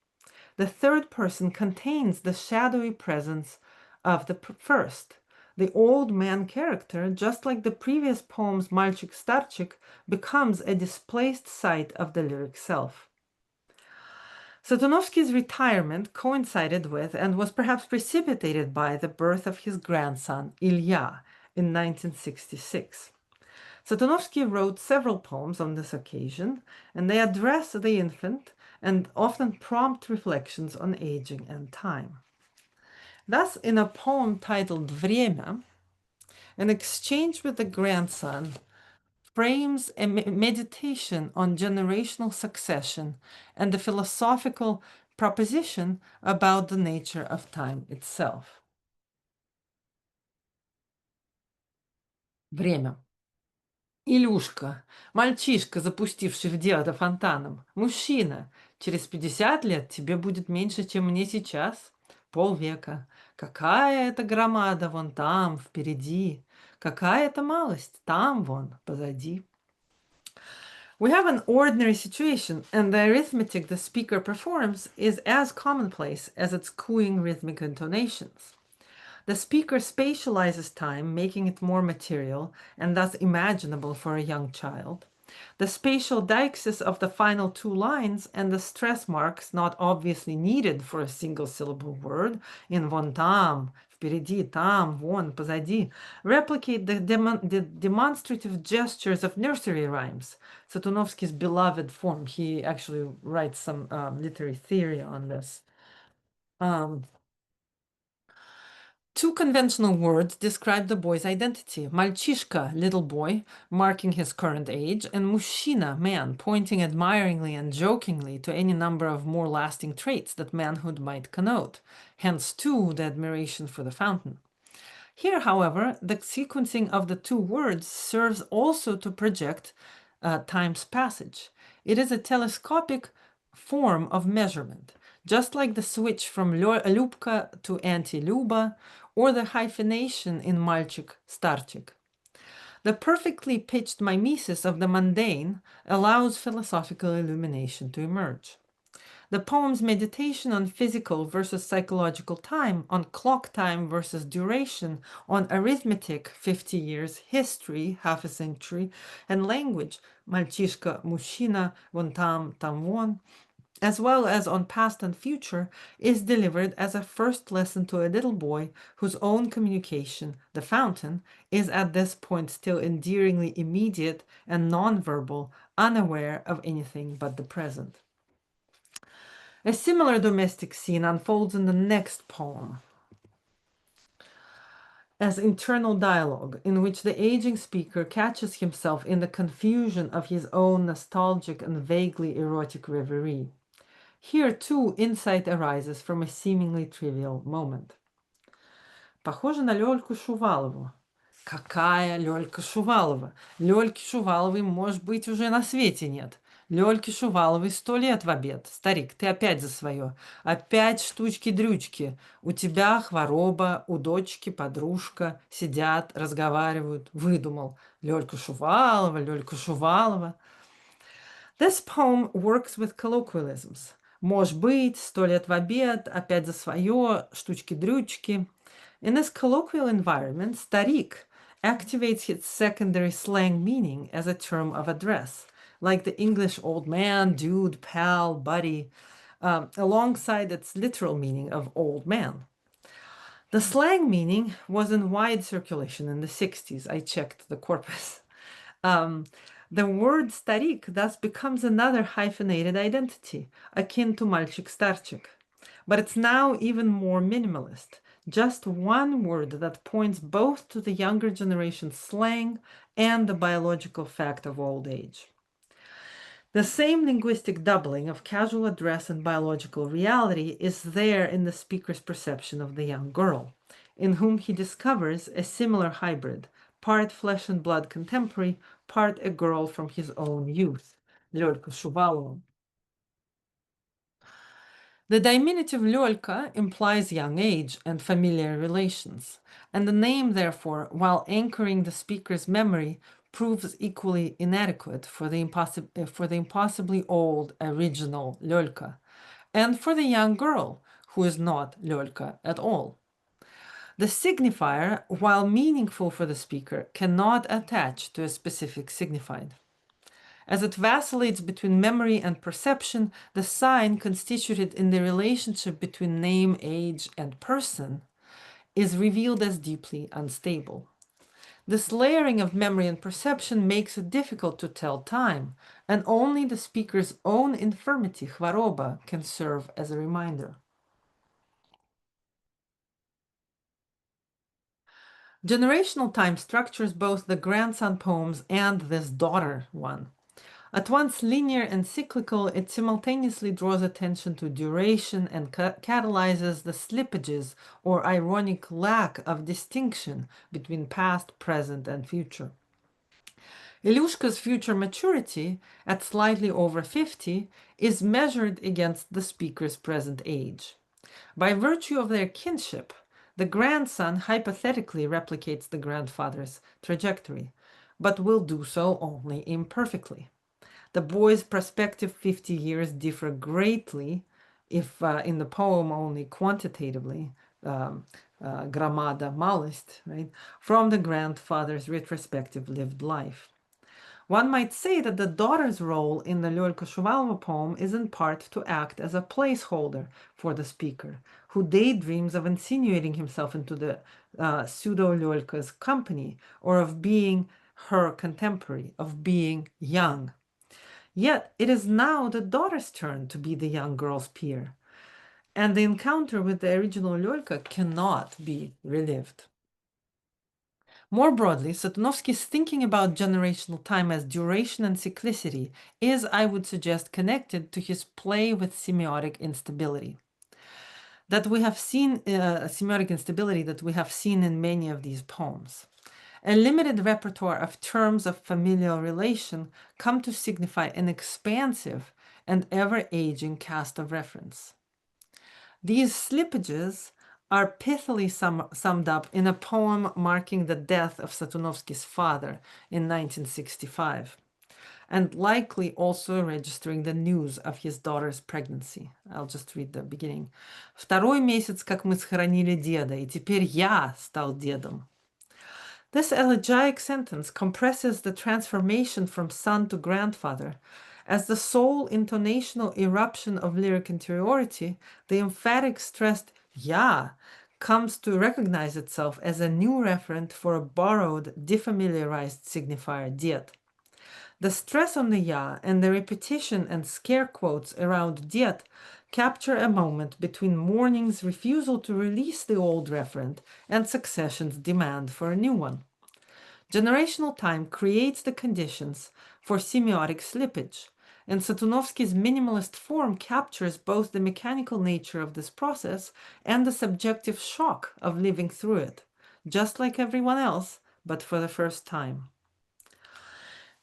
The third person contains the shadowy presence of the first. The old man character, just like the previous poem's Мальчик Старчик, becomes a displaced site of the lyric self. Satunovsky's retirement coincided with and was perhaps precipitated by the birth of his grandson, Ilya, in 1966. Satunovsky wrote several poems on this occasion, and they address the infant and often prompt reflections on aging and time. Thus, in a poem titled Время, an exchange with the grandson frames a meditation on generational succession and a philosophical proposition about the nature of time itself. Время. Илюшка, мальчишка, запустивший в дело фонтаном, мужчина, через 50 лет тебе будет меньше, чем мне сейчас. Полвека. Какая это громада вон там, впереди. Какая это малость там вон, позади. We have an ordinary situation, and the arithmetic the speaker performs is as commonplace as its cooing rhythmic intonations. The speaker spatializes time, making it more material and thus imaginable for a young child. The spatial deixis of the final two lines and the stress marks not obviously needed for a single syllable word in вон там, впереди, там, вон, позади, replicate the demonstrative gestures of nursery rhymes, Satunovsky's beloved form. He actually writes some literary theory on this. Um, Two conventional words describe the boy's identity. Мальчишка, little boy, marking his current age, and мужчина, man, pointing admiringly and jokingly to any number of more lasting traits that manhood might connote. Hence, too, the admiration for the fountain. Here, however, the sequencing of the two words serves also to project time's passage. It is a telescopic form of measurement, just like the switch from Любка to anti-Luba, or the hyphenation in мальчик, старчик. The perfectly pitched mimesis of the mundane allows philosophical illumination to emerge. The poem's meditation on physical versus psychological time, on clock time versus duration, on arithmetic, 50 years, history, half a century, and language, мальчишка, мужчина, вон там вон, as well as on past and future, is delivered as a first lesson to a little boy whose own communication, the fountain, is at this point still endearingly immediate and nonverbal, unaware of anything but the present. A similar domestic scene unfolds in the next poem as internal dialogue, in which the aging speaker catches himself in the confusion of his own nostalgic and vaguely erotic reverie. Here, too, insight arises from a seemingly trivial moment. Похоже на Лёльку Шувалову. Какая Лёлька Шувалова? Лёльки Шуваловой, может быть, уже на свете нет. Лёльке Шуваловой 100 лет в обед. Старик, ты опять за свое. Опять штучки-дрючки. У тебя хвороба, у дочки подружка. Сидят, разговаривают. Выдумал. Лёлька Шувалова, Лёлька Шувалова. This poem works with colloquialisms. Может быть, 100 лет в обед, опять за свое, штучки-дрючки. In this colloquial environment, старик activates its secondary slang meaning as a term of address, like the English old man, dude, pal, buddy, alongside its literal meaning of old man. The slang meaning was in wide circulation in the 60s. I checked the corpus. The word старик thus becomes another hyphenated identity, akin to мальчик-старчик. But it's now even more minimalist, just one word that points both to the younger generation's slang and the biological fact of old age. The same linguistic doubling of casual address and biological reality is there in the speaker's perception of the young girl, in whom he discovers a similar hybrid, part flesh and blood contemporary, part a girl from his own youth, Лёлька Шувалова. The diminutive Лёлька implies young age and familiar relations, and the name, therefore, while anchoring the speaker's memory, proves equally inadequate for the impossibly old original Лёлька, and for the young girl, who is not Лёлька at all. The signifier, while meaningful for the speaker, cannot attach to a specific signified. As it vacillates between memory and perception, the sign constituted in the relationship between name, age, and person is revealed as deeply unstable. This layering of memory and perception makes it difficult to tell time, and only the speaker's own infirmity, хвороба, can serve as a reminder. Generational time structures both the grandson poems and this daughter one. At once linear and cyclical, it simultaneously draws attention to duration and catalyzes the slippages or ironic lack of distinction between past, present, and future. Ilyushka's future maturity, at slightly over 50, is measured against the speaker's present age. By virtue of their kinship, the grandson hypothetically replicates the grandfather's trajectory, but will do so only imperfectly. The boy's prospective 50 years differ greatly, if in the poem only quantitatively, gramada malist, right, from the grandfather's retrospective lived life. One might say that the daughter's role in the Лёлька Шувалова poem is in part to act as a placeholder for the speaker, who daydreams of insinuating himself into the pseudo-Лёльka's company, or of being her contemporary, of being young. Yet it is now the daughter's turn to be the young girl's peer. and the encounter with the original Lolka cannot be relived. More broadly, Satunovsky's thinking about generational time as duration and cyclicity is, I would suggest, connected to his play with semiotic instability. That we have seen, semiotic instability that we have seen in many of these poems. A limited repertoire of terms of familial relation come to signify an expansive and ever-aging cast of reference. These slippages are pithily summed up in a poem marking the death of Satunovsky's father in 1965, and likely also registering the news of his daughter's pregnancy. I'll just read the beginning. «Второй месяц, как мы схоронили деда, и теперь я стал дедом». This elegiac sentence compresses the transformation from son to grandfather. As the sole intonational eruption of lyric interiority, the emphatic stressed "ya" comes to recognize itself as a new referent for a borrowed, defamiliarized signifier "ded." The stress on the "ya" and the repetition and scare quotes around "ded" capture a moment between mourning's refusal to release the old referent and succession's demand for a new one. Generational time creates the conditions for semiotic slippage, and Satunovsky's minimalist form captures both the mechanical nature of this process and the subjective shock of living through it, just like everyone else, but for the first time.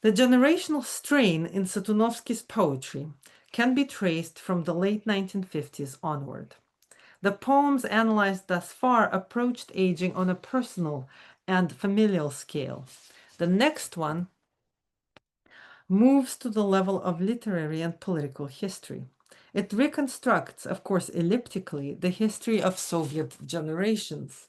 The generational strain in Satunovsky's poetry can be traced from the late 1950s onward. The poems analyzed thus far approached aging on a personal and familial scale. The next one moves to the level of literary and political history. It reconstructs, of course elliptically, the history of Soviet generations.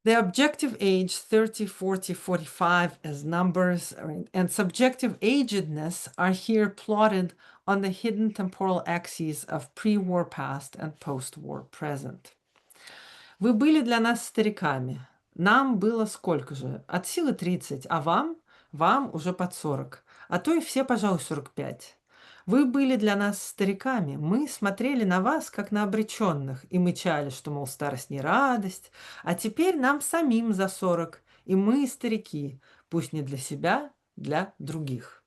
The objective age 30, 40, 45 as numbers and subjective agedness are here plotted on the hidden temporal axes of pre-war past and post-war present. Вы были для нас стариками. Нам было сколько же? От силы 30, а вам? Вам уже под 40, а то и все, пожалуй, 45. Вы были для нас стариками, мы смотрели на вас, как на обреченных, и мычали, что, мол, старость не радость, а теперь нам самим за 40, и мы старики, пусть не для себя, для других.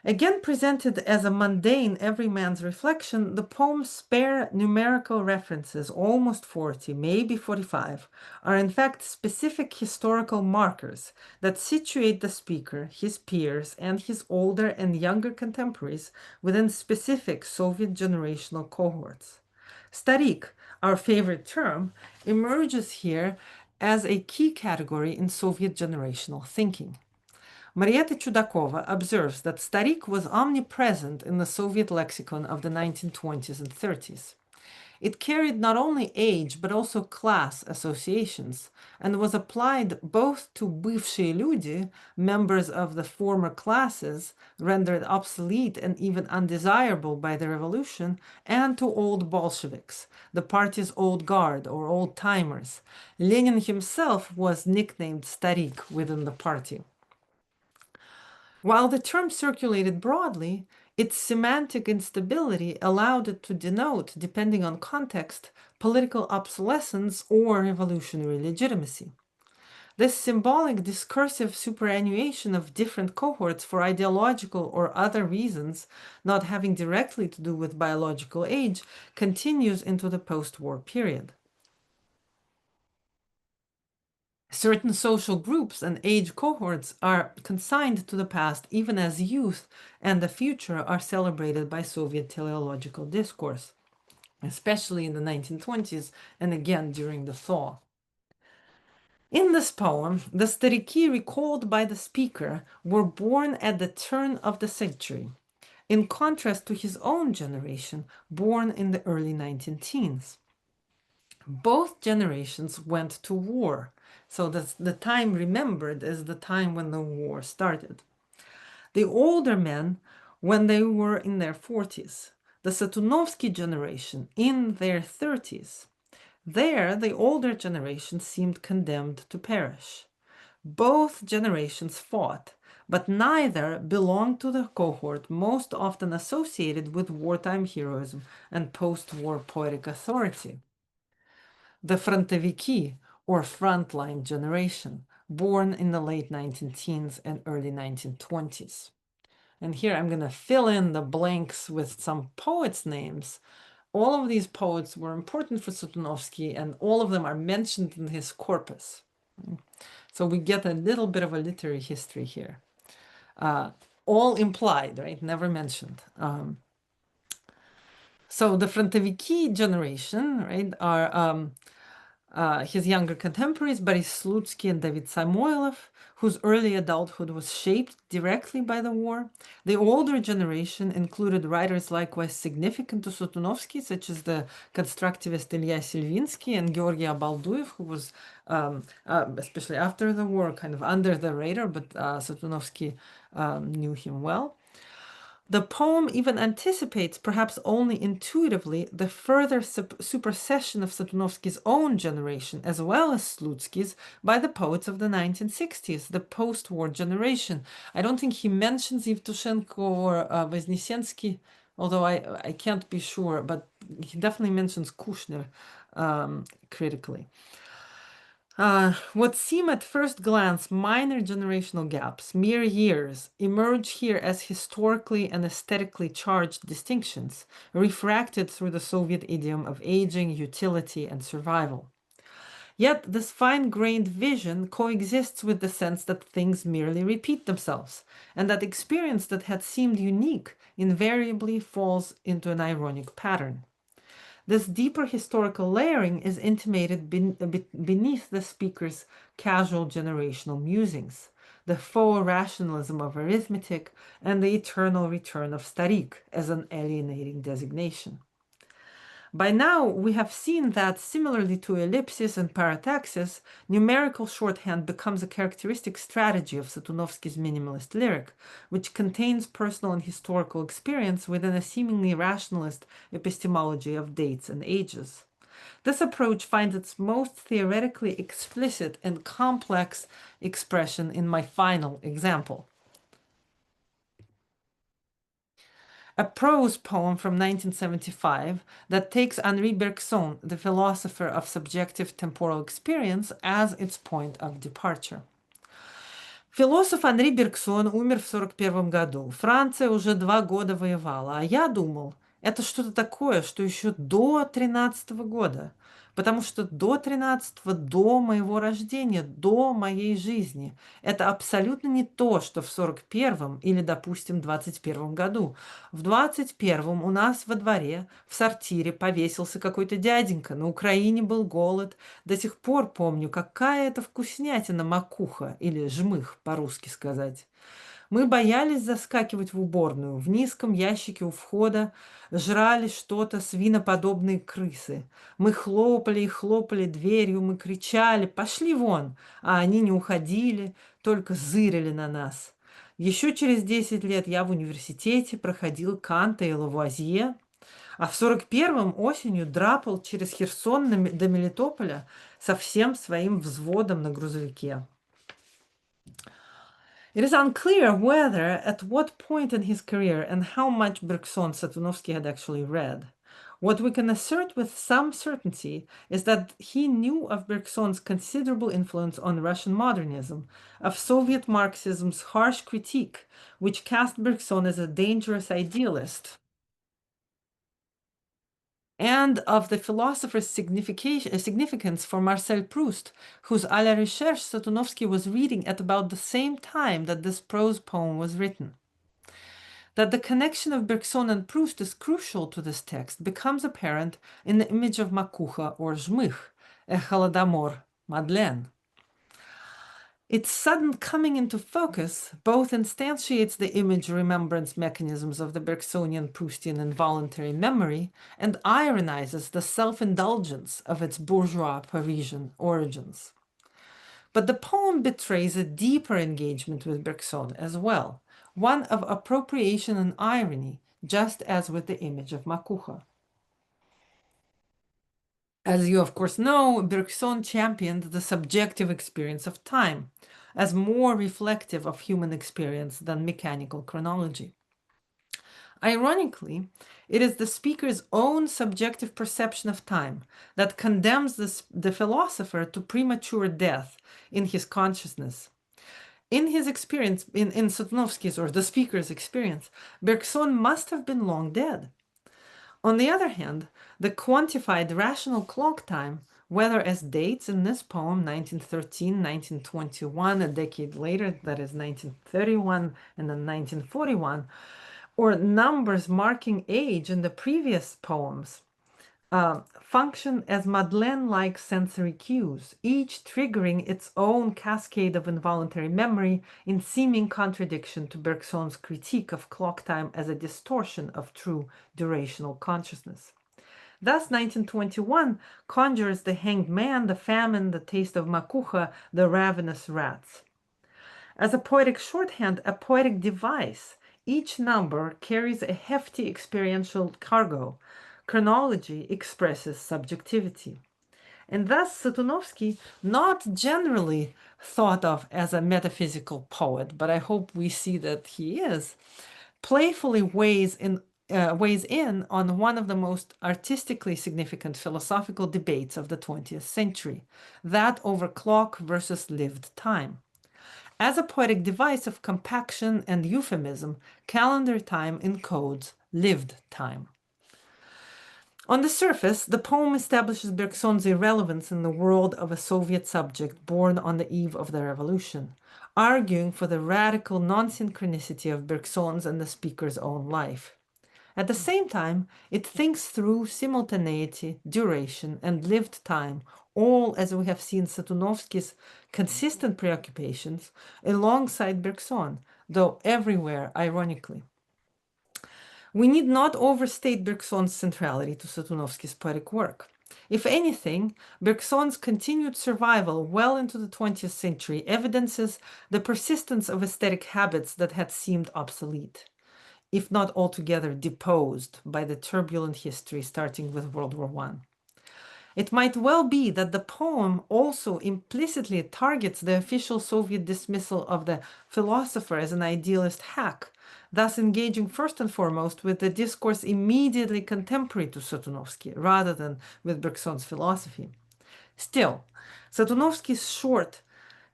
Again presented as a mundane everyman's reflection, the poem's spare numerical references, almost 40, maybe 45, are in fact specific historical markers that situate the speaker, his peers, and his older and younger contemporaries within specific Soviet generational cohorts. Starik, our favorite term, emerges here as a key category in Soviet generational thinking. Marietta Chudakova observes that starik was omnipresent in the Soviet lexicon of the 1920s and 30s. It carried not only age but also class associations and was applied both to бывшие люди, members of the former classes, rendered obsolete and even undesirable by the revolution, and to old Bolsheviks, the party's old guard or old-timers. Lenin himself was nicknamed starik within the party. While the term circulated broadly, its semantic instability allowed it to denote, depending on context, political obsolescence or revolutionary legitimacy. This symbolic discursive superannuation of different cohorts for ideological or other reasons, not having directly to do with biological age, continues into the post-war period. Certain social groups and age cohorts are consigned to the past even as youth and the future are celebrated by Soviet teleological discourse, especially in the 1920s and again during the thaw. In this poem, the stariki recalled by the speaker were born at the turn of the century, in contrast to his own generation, born in the early 19-teens. Both generations went to war, so the time remembered is the time when the war started. The older men, when they were in their 40s, the Satunovsky generation in their 30s. There, the older generation seemed condemned to perish. Both generations fought, but neither belong to the cohort most often associated with wartime heroism and post-war poetic authority. The frontовики, or frontline generation, born in the late 19-teens and early 1920s. And here I'm going to fill in the blanks with some poets' names. All of these poets were important for Satunovsky, and all of them are mentioned in his corpus. So we get a little bit of a literary history here. All implied, right? Never mentioned. So the frontовики generation, right, are his younger contemporaries, Boris Slutsky and David Samoilov, whose early adulthood was shaped directly by the war. The older generation included writers likewise significant to Satunovsky, such as the constructivist Ilya Silvinsky and Georgy Abalduev, who was, especially after the war, kind of under the radar, but Satunovsky knew him well. The poem even anticipates, perhaps only intuitively, the further supersession of Satunovsky's own generation, as well as Slutsky's, by the poets of the 1960s, the post-war generation. I don't think he mentions Yevtushenko or Voznесensky, although I can't be sure, but he definitely mentions Kushner critically. What seem at first glance minor generational gaps, mere years, emerge here as historically and aesthetically charged distinctions, refracted through the Soviet idiom of aging, utility, and survival. Yet this fine-grained vision coexists with the sense that things merely repeat themselves, and that experience that had seemed unique invariably falls into an ironic pattern. This deeper historical layering is intimated beneath the speaker's casual generational musings, the faux rationalism of arithmetic, and the eternal return of starik as an alienating designation. By now, we have seen that, similarly to ellipsis and parataxis, numerical shorthand becomes a characteristic strategy of Satunovsky's minimalist lyric, which contains personal and historical experience within a seemingly rationalist epistemology of dates and ages. This approach finds its most theoretically explicit and complex expression in my final example. A prose poem from 1975 that takes Henri Bergson, the philosopher of subjective temporal experience, as its point of departure. Философ Анри Бергсон умер в 1941 году. Франция уже 2 года воевала. А я думал, это что-то такое, что еще до 13-го года. Потому что до 13-го, до моего рождения, до моей жизни, это абсолютно не то, что в 41-м или, допустим, 21-м году. В 21-м у нас во дворе, в сортире повесился какой-то дяденька. На Украине был голод. До сих пор помню, какая это вкуснятина макуха, или жмых, по-русски сказать. Мы боялись заскакивать в уборную. В низком ящике у входа жрали что-то свиноподобные крысы. Мы хлопали и хлопали дверью, мы кричали «Пошли вон!», а они не уходили, только зырили на нас. Еще через 10 лет я в университете проходил Канта и Лавуазье, а в 41-м осенью драпал через Херсон до Мелитополя со всем своим взводом на грузовике. It is unclear whether, at what point in his career, and how much Bergson Satunovsky had actually read. What we can assert with some certainty is that he knew of Bergson's considerable influence on Russian modernism, of Soviet Marxism's harsh critique, which cast Bergson as a dangerous idealist, and of the philosopher's significance for Marcel Proust, whose À la Recherche Satunovsky was reading at about the same time that this prose poem was written. That the connection of Bergson and Proust is crucial to this text becomes apparent in the image of Makucha or Жмых, a Holodomor, Madeleine. Its sudden coming into focus both instantiates the image remembrance mechanisms of the Bergsonian Proustian involuntary memory and ironizes the self-indulgence of its bourgeois Parisian origins. But the poem betrays a deeper engagement with Bergson as well, one of appropriation and irony, just as with the image of Makucha. As you, of course, know, Bergson championed the subjective experience of time as more reflective of human experience than mechanical chronology. Ironically, it is the speaker's own subjective perception of time that condemns the philosopher to premature death in his consciousness. In his experience, in Satunovsky's or the speaker's experience, Bergson must have been long dead. On the other hand, the quantified rational clock time, whether as dates in this poem, 1913, 1921, a decade later, that is 1931, and then 1941, or numbers marking age in the previous poems, function as Madeleine-like sensory cues, each triggering its own cascade of involuntary memory in seeming contradiction to Bergson's critique of clock time as a distortion of true durational consciousness. Thus, 1921 conjures the hanged man, the famine, the taste of makucha, the ravenous rats. As a poetic shorthand, a poetic device, each number carries a hefty experiential cargo. Chronology expresses subjectivity. And thus, Satunovsky, not generally thought of as a metaphysical poet, but I hope we see that he is, playfully weighs in on one of the most artistically significant philosophical debates of the 20th century, that over clock versus lived time. As a poetic device of compaction and euphemism, calendar time encodes lived time. On the surface, the poem establishes Bergson's irrelevance in the world of a Soviet subject born on the eve of the revolution, arguing for the radical non-synchronicity of Bergson's and the speaker's own life. At the same time, it thinks through simultaneity, duration, and lived time, all as we have seen Satunovsky's consistent preoccupations alongside Bergson, though everywhere ironically. We need not overstate Bergson's centrality to Satunovsky's poetic work. If anything, Bergson's continued survival well into the 20th century evidences the persistence of aesthetic habits that had seemed obsolete, if not altogether deposed by the turbulent history starting with World War I. It might well be that the poem also implicitly targets the official Soviet dismissal of the philosopher as an idealist hack, thus engaging first and foremost with the discourse immediately contemporary to Satunovsky, rather than with Bergson's philosophy. Still, Satunovsky's short,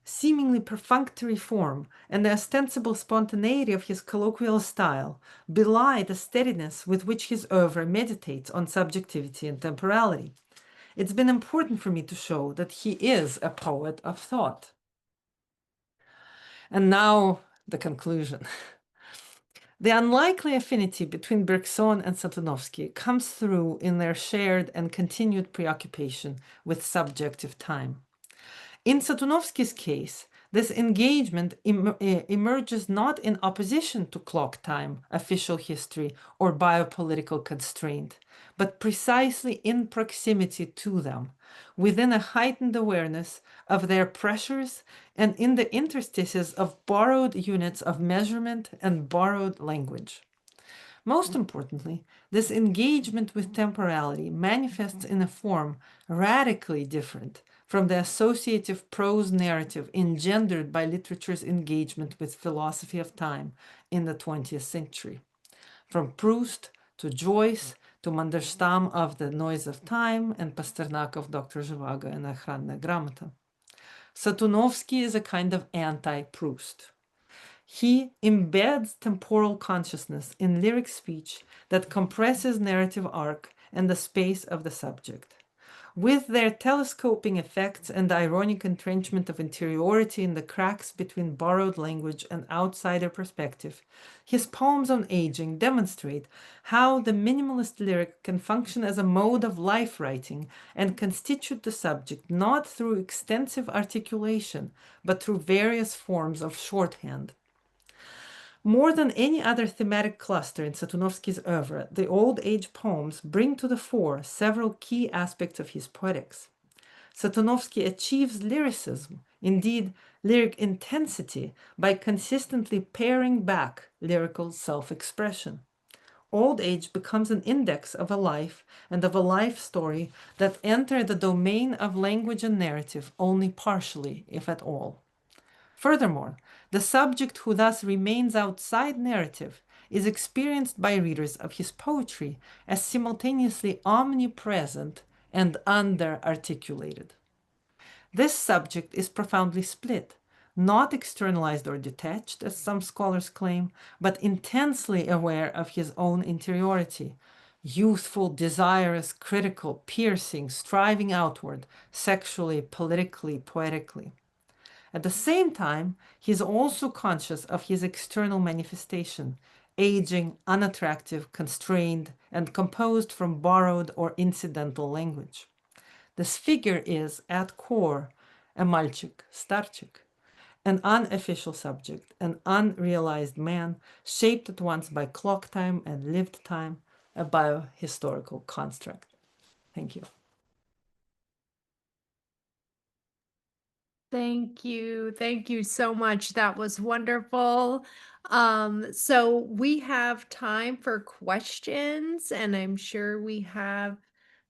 seemingly perfunctory form and the ostensible spontaneity of his colloquial style belie the steadiness with which his oeuvre meditates on subjectivity and temporality. It's been important for me to show that he is a poet of thought. And now the conclusion. The unlikely affinity between Bergson and Satunovsky comes through in their shared and continued preoccupation with subjective time. In Satunovsky's case, this engagement emerges not in opposition to clock time, official history, or biopolitical constraint, but precisely in proximity to them, within a heightened awareness of their pressures and in the interstices of borrowed units of measurement and borrowed language. Most importantly, this engagement with temporality manifests in a form radically different from the associative prose narrative engendered by literature's engagement with philosophy of time in the 20th century. From Proust to Joyce to Mandelstam of The Noise of Time and Pasternak of Dr. Zhivago and Ochranная Gрамота. Satunovsky is a kind of anti-Proust. He embeds temporal consciousness in lyric speech that compresses narrative arc and the space of the subject. With their telescoping effects and the ironic entrenchment of interiority in the cracks between borrowed language and outsider perspective, his poems on aging demonstrate how the minimalist lyric can function as a mode of life writing and constitute the subject not through extensive articulation, but through various forms of shorthand. More than any other thematic cluster in Satunovsky's oeuvre, the old age poems bring to the fore several key aspects of his poetics. Satunovsky achieves lyricism, indeed lyric intensity, by consistently paring back lyrical self-expression. Old age becomes an index of a life and of a life story that enter the domain of language and narrative only partially, if at all. Furthermore, the subject who thus remains outside narrative is experienced by readers of his poetry as simultaneously omnipresent and under-articulated. This subject is profoundly split, not externalized or detached, as some scholars claim, but intensely aware of his own interiority, youthful, desirous, critical, piercing, striving outward, sexually, politically, poetically. At the same time, he is also conscious of his external manifestation, aging, unattractive, constrained, and composed from borrowed or incidental language. This figure is, at core, a мальчик, старчик, an unofficial subject, an unrealized man, shaped at once by clock time and lived time, a biohistorical construct. Thank you. Thank you. Thank you so much. That was wonderful. So we have time for questions, and I'm sure we have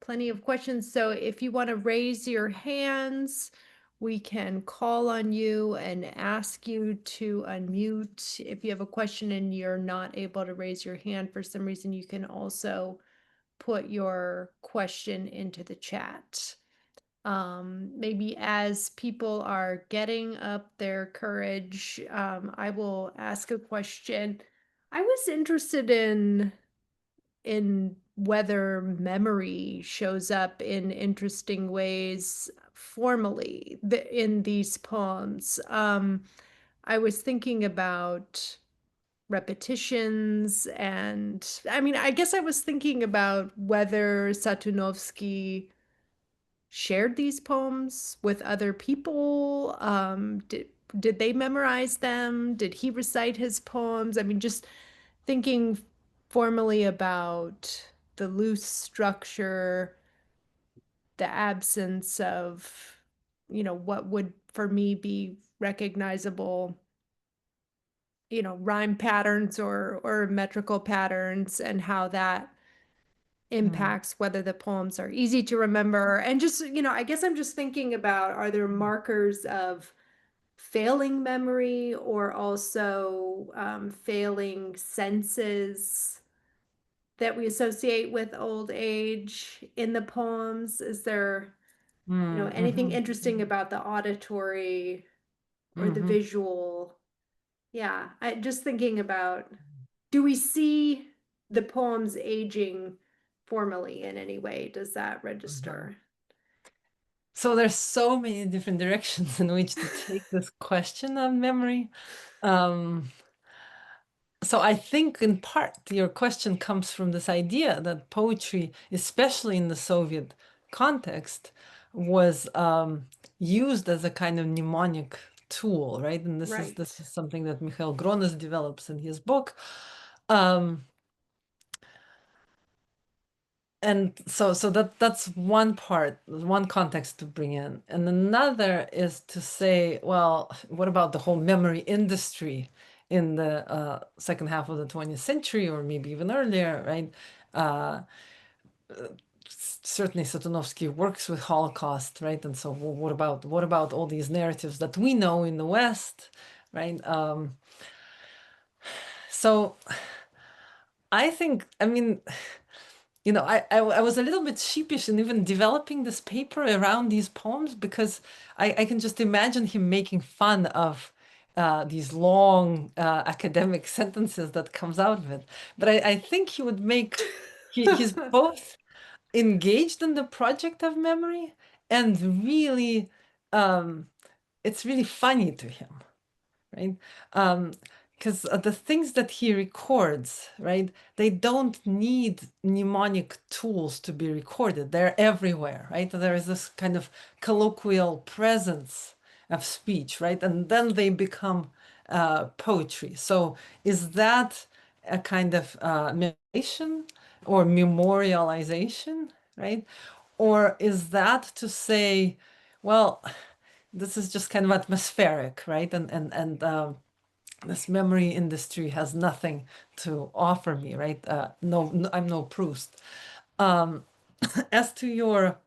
plenty of questions. So if you want to raise your hands, we can call on you and ask you to unmute. If you have a question and you're not able to raise your hand for some reason, you can also put your question into the chat. Maybe as people are getting up their courage, I will ask a question. I was interested in whether memory shows up in interesting ways formally in these poems. I was thinking about repetitions, and I mean, I guess I was thinking about whether Satunovsky shared these poems with other people? Did they memorize them? Did he recite his poems? I mean, just thinking formally about the loose structure, the absence of, what would for me be recognizable, rhyme patterns or metrical patterns, and how that impacts whether the poems are easy to remember. And just, I guess I'm just thinking about, are there markers of failing memory or also failing senses that we associate with old age in the poems? Is there, anything interesting about the auditory or the visual? Yeah, I just thinking about, do we see the poems aging formally in any way? Does that register? So there's so many different directions in which to take this question of memory. So I think in part your question comes from this idea that poetry, especially in the Soviet context, was used as a kind of mnemonic tool, right? And this is Right. something that Mikhail Gronos develops in his book. And so that's one part, one context to bring in. And another is to say, well, what about the whole memory industry in the second half of the 20th century, or maybe even earlier, right? Certainly Satunovsky works with Holocaust, right? And so what about all these narratives that we know in the West, right? So I think, I mean, I was a little bit sheepish in even developing this paper around these poems because I can just imagine him making fun of these long academic sentences that comes out of it. But I think he would he's both engaged in the project of memory and really, it's really funny to him, right? Because the things that he records, right, they don't need mnemonic tools to be recorded. They're everywhere, right? There is this kind of colloquial presence of speech, right? And then they become poetry. So is that a kind of memorialization or memorialization, right? Or is that to say, well, this is just kind of atmospheric, right? And this memory industry has nothing to offer me, right? I'm no Proust. As to your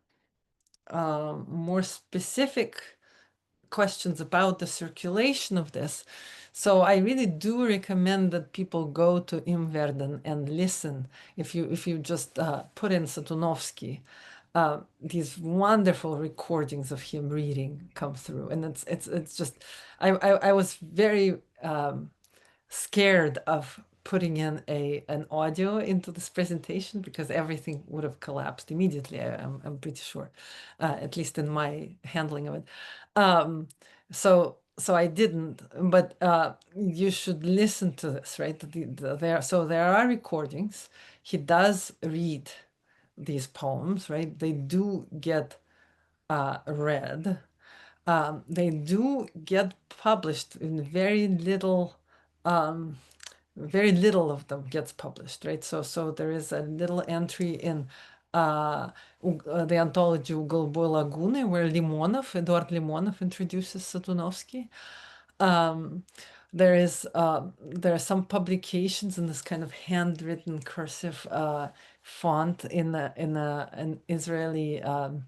more specific questions about the circulation of this, so I really do recommend that people go to Imverden and listen. If you just put in Satunovsky, these wonderful recordings of him reading come through, and it's just I was very scared of putting in an audio into this presentation because everything would have collapsed immediately. I'm pretty sure, at least in my handling of it. So I didn't, but you should listen to this, right? There are recordings. He does read these poems, right? They do get read. They do get published in very little of them gets published, right? So there is a little entry in the anthology "Голубой лагуны" where Eduard Limonov introduces Satunovsky. There are some publications in this kind of handwritten cursive font in an Israeli kind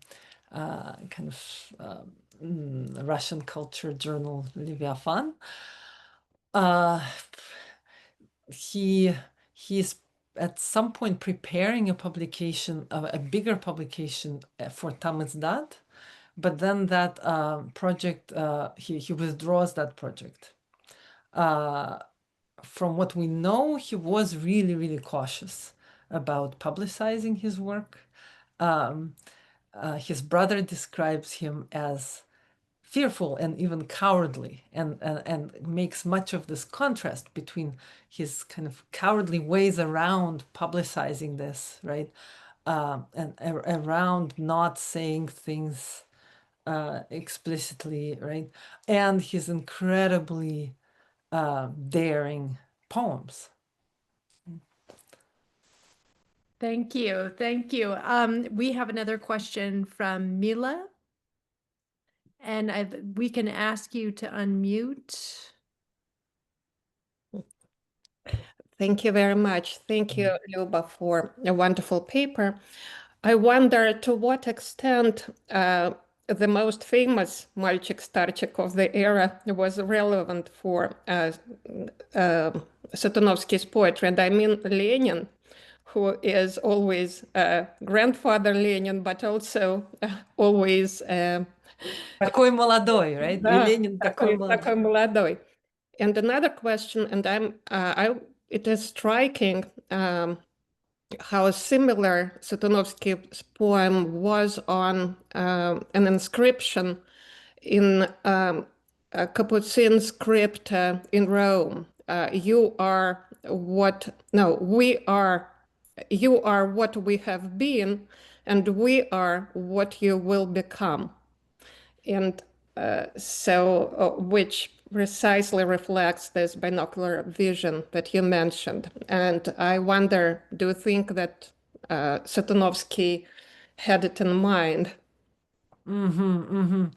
of Russian culture journal, Leviathan. He's at some point preparing a publication, a bigger publication for Tamizdat, but then that project, he withdraws that project. From what we know, he was really, really cautious about publicizing his work. His brother describes him as fearful and even cowardly, and makes much of this contrast between his kind of cowardly ways around publicizing this, right? And around not saying things explicitly, right? And his incredibly daring poems. Thank you. Thank you. We have another question from Mila, and we can ask you to unmute. Thank you very much. Thank you, Luba, for a wonderful paper. I wonder to what extent the most famous Мальчик-старчик of the era was relevant for Satunovsky's poetry. And I mean Lenin, who is always grandfather Lenin, but also always Такой молодой, right? да, Ленин такой такой молодой. молодой. And another question, and it is striking how similar Satunovsky's poem was on an inscription in a Capuchin script in Rome. You are you are what we have been, and we are what you will become. And which precisely reflects this binocular vision that you mentioned. And I wonder, do you think that Satunovsky had it in mind? So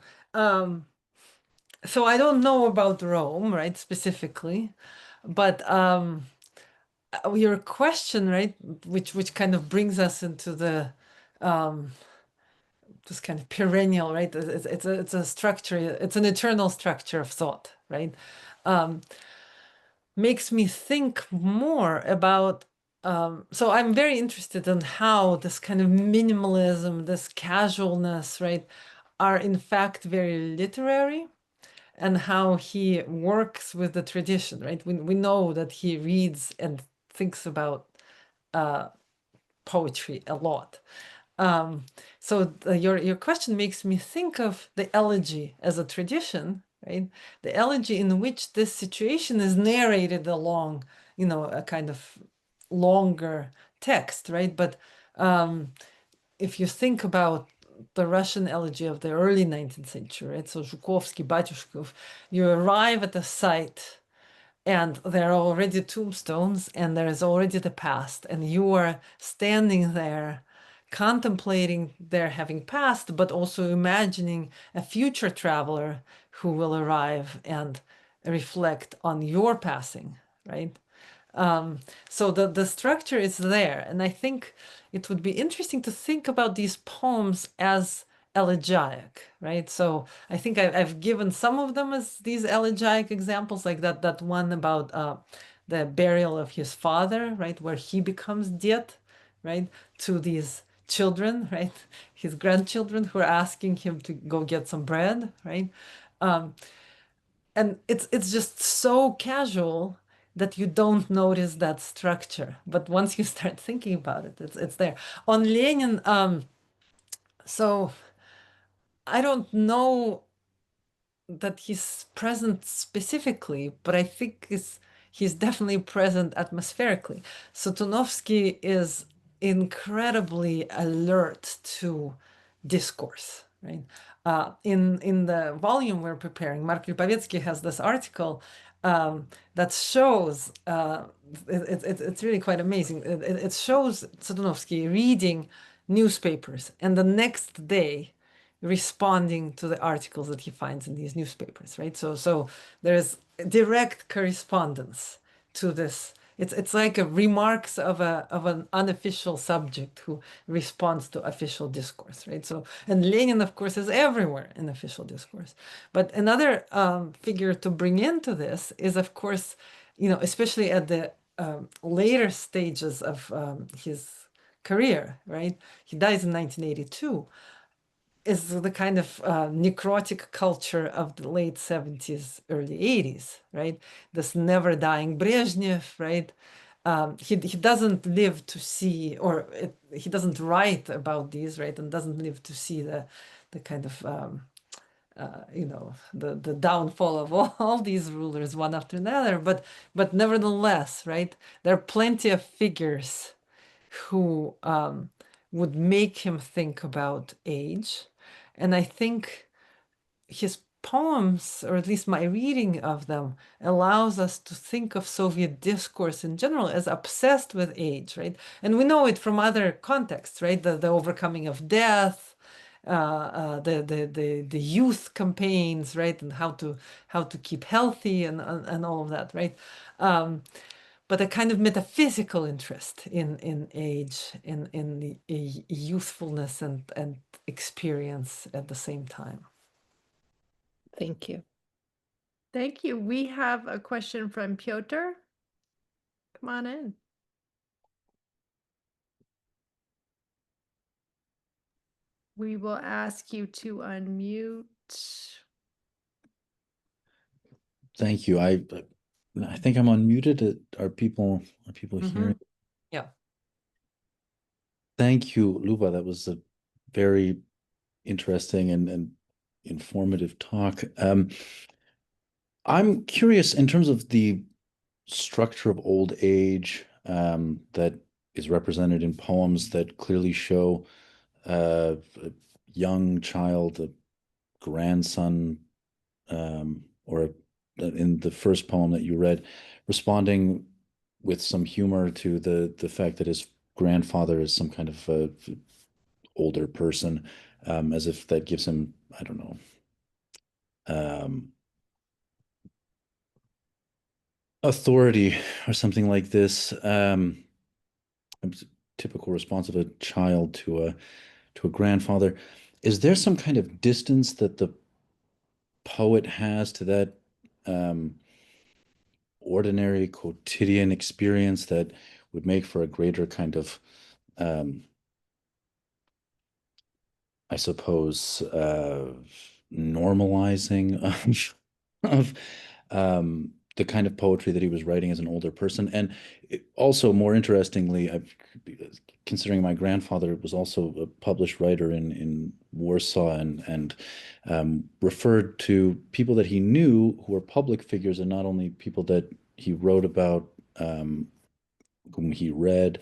I don't know about Rome, right, specifically, but your question, right, which kind of brings us into the this kind of perennial, right? It's a structure, it's an eternal structure of thought, right? Makes me think more about. So I'm very interested in how this kind of minimalism, this casualness, right, are in fact very literary, and how he works with the tradition, right? We know that he reads and thinks about poetry a lot. So your question makes me think of the elegy as a tradition, right? The elegy in which this situation is narrated along, a kind of longer text, right? But if you think about the Russian elegy of the early 19th century, right? So Zhukovsky, Batyushkov, you arrive at the site and there are already tombstones and there is already the past, and you are standing there contemplating their having passed, but also imagining a future traveler who will arrive and reflect on your passing, right? So the structure is there, and I think it would be interesting to think about these poems as elegiac, right? So I think I've given some of them as these elegiac examples, like that one about the burial of his father, right, where he becomes Diet, right, to these children, right, his grandchildren who are asking him to go get some bread, right? And it's just so casual that you don't notice that structure, but once you start thinking about it, it's there. On Lenin, so I don't know that he's present specifically, but I think he's definitely present atmospherically. Satunovsky is incredibly alert to discourse, right? In the volume we're preparing, Mark Lipovetsky has this article that shows, it's really quite amazing. It shows Satunovsky reading newspapers, and the next day responding to the articles that he finds in these newspapers, right? So there's direct correspondence to this. It's like a remarks of an unofficial subject who responds to official discourse, right? So, and Lenin, of course, is everywhere in official discourse. But another figure to bring into this is, of course, especially at the later stages of his career, right? He dies in 1982, is the kind of necrotic culture of the late 70s, early 80s, right? This never dying Brezhnev, right? He doesn't live to see, or he doesn't write about these, right? And doesn't live to see the kind of, the downfall of all these rulers one after another. But nevertheless, right? There are plenty of figures who would make him think about age. And I think his poems, or at least my reading of them, allows us to think of Soviet discourse in general as obsessed with age, right? And we know it from other contexts, right? The overcoming of death, the youth campaigns, right? And how to keep healthy and all of that, right? But a kind of metaphysical interest in age, in the youthfulness and experience at the same time. Thank you. Thank you. We have a question from Piotr. Come on in. We will ask you to unmute. Thank you. I think I'm unmuted. Are people hearing? Yeah. Thank you, Luba. That was a very interesting and informative talk. I'm curious in terms of the structure of old age that is represented in poems that clearly show a young child, a grandson, or in the first poem that you read, responding with some humor to the fact that his grandfather is some kind of older person, as if that gives him, I don't know, authority or something like this. A typical response of a child to a grandfather. Is there some kind of distance that the poet has to that ordinary quotidian experience that would make for a greater kind of I suppose normalizing of the kind of poetry that he was writing as an older person? And also, more interestingly, considering my grandfather was also a published writer in Warsaw and referred to people that he knew who were public figures and not only people that he wrote about, whom he read.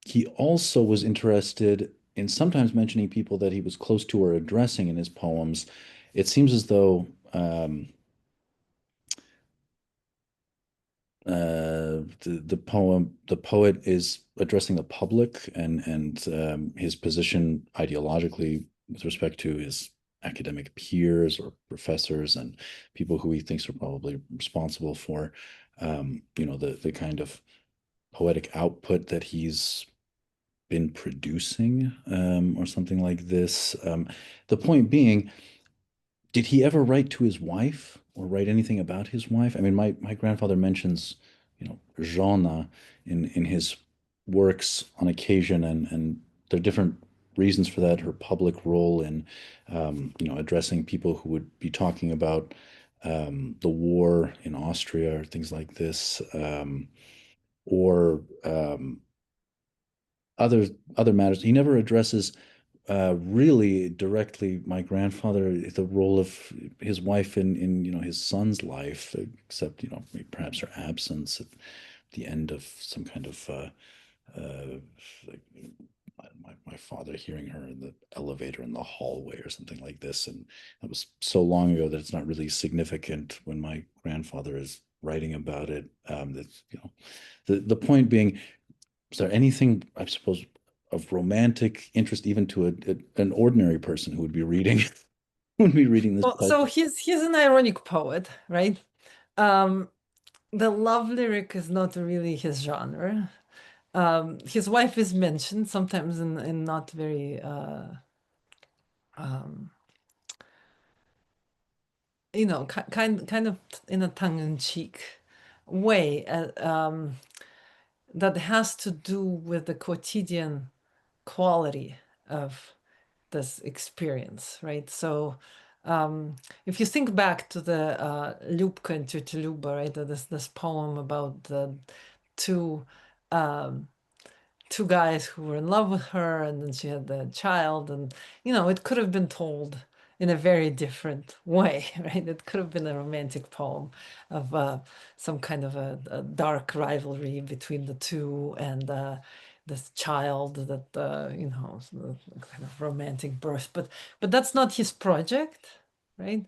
He also was interested in sometimes mentioning people that he was close to or addressing in his poems. It seems as though the poet is addressing the public and his position ideologically with respect to his academic peers or professors and people who he thinks are probably responsible for, the kind of poetic output that he's been producing, or something like this. The point being, did he ever write to his wife or write anything about his wife? I mean, my grandfather mentions, Żona in his works on occasion, and there are different reasons for that. Her public role in, addressing people who would be talking about the war in Austria or things like this, or other matters. He never addresses really directly my grandfather, the role of his wife in his son's life, except perhaps her absence at the end of some kind of like my father hearing her in the elevator in the hallway or something like this, and that was so long ago that it's not really significant when my grandfather is writing about it. The point being, is there anything, I suppose, of romantic interest even to an ordinary person who would be reading would be reading this? Well, so he's an ironic poet, right? The love lyric is not really his genre. His wife is mentioned sometimes in not very kind of in a tongue-in-cheek way, that has to do with the quotidian quality of this experience, right? So if you think back to the Ljubka and Tete Luba, right, this poem about the two guys who were in love with her, and then she had the child, and it could have been told in a very different way, right? It could have been a romantic poem of some kind of a dark rivalry between the two, and this child that kind of romantic birth, but that's not his project, right?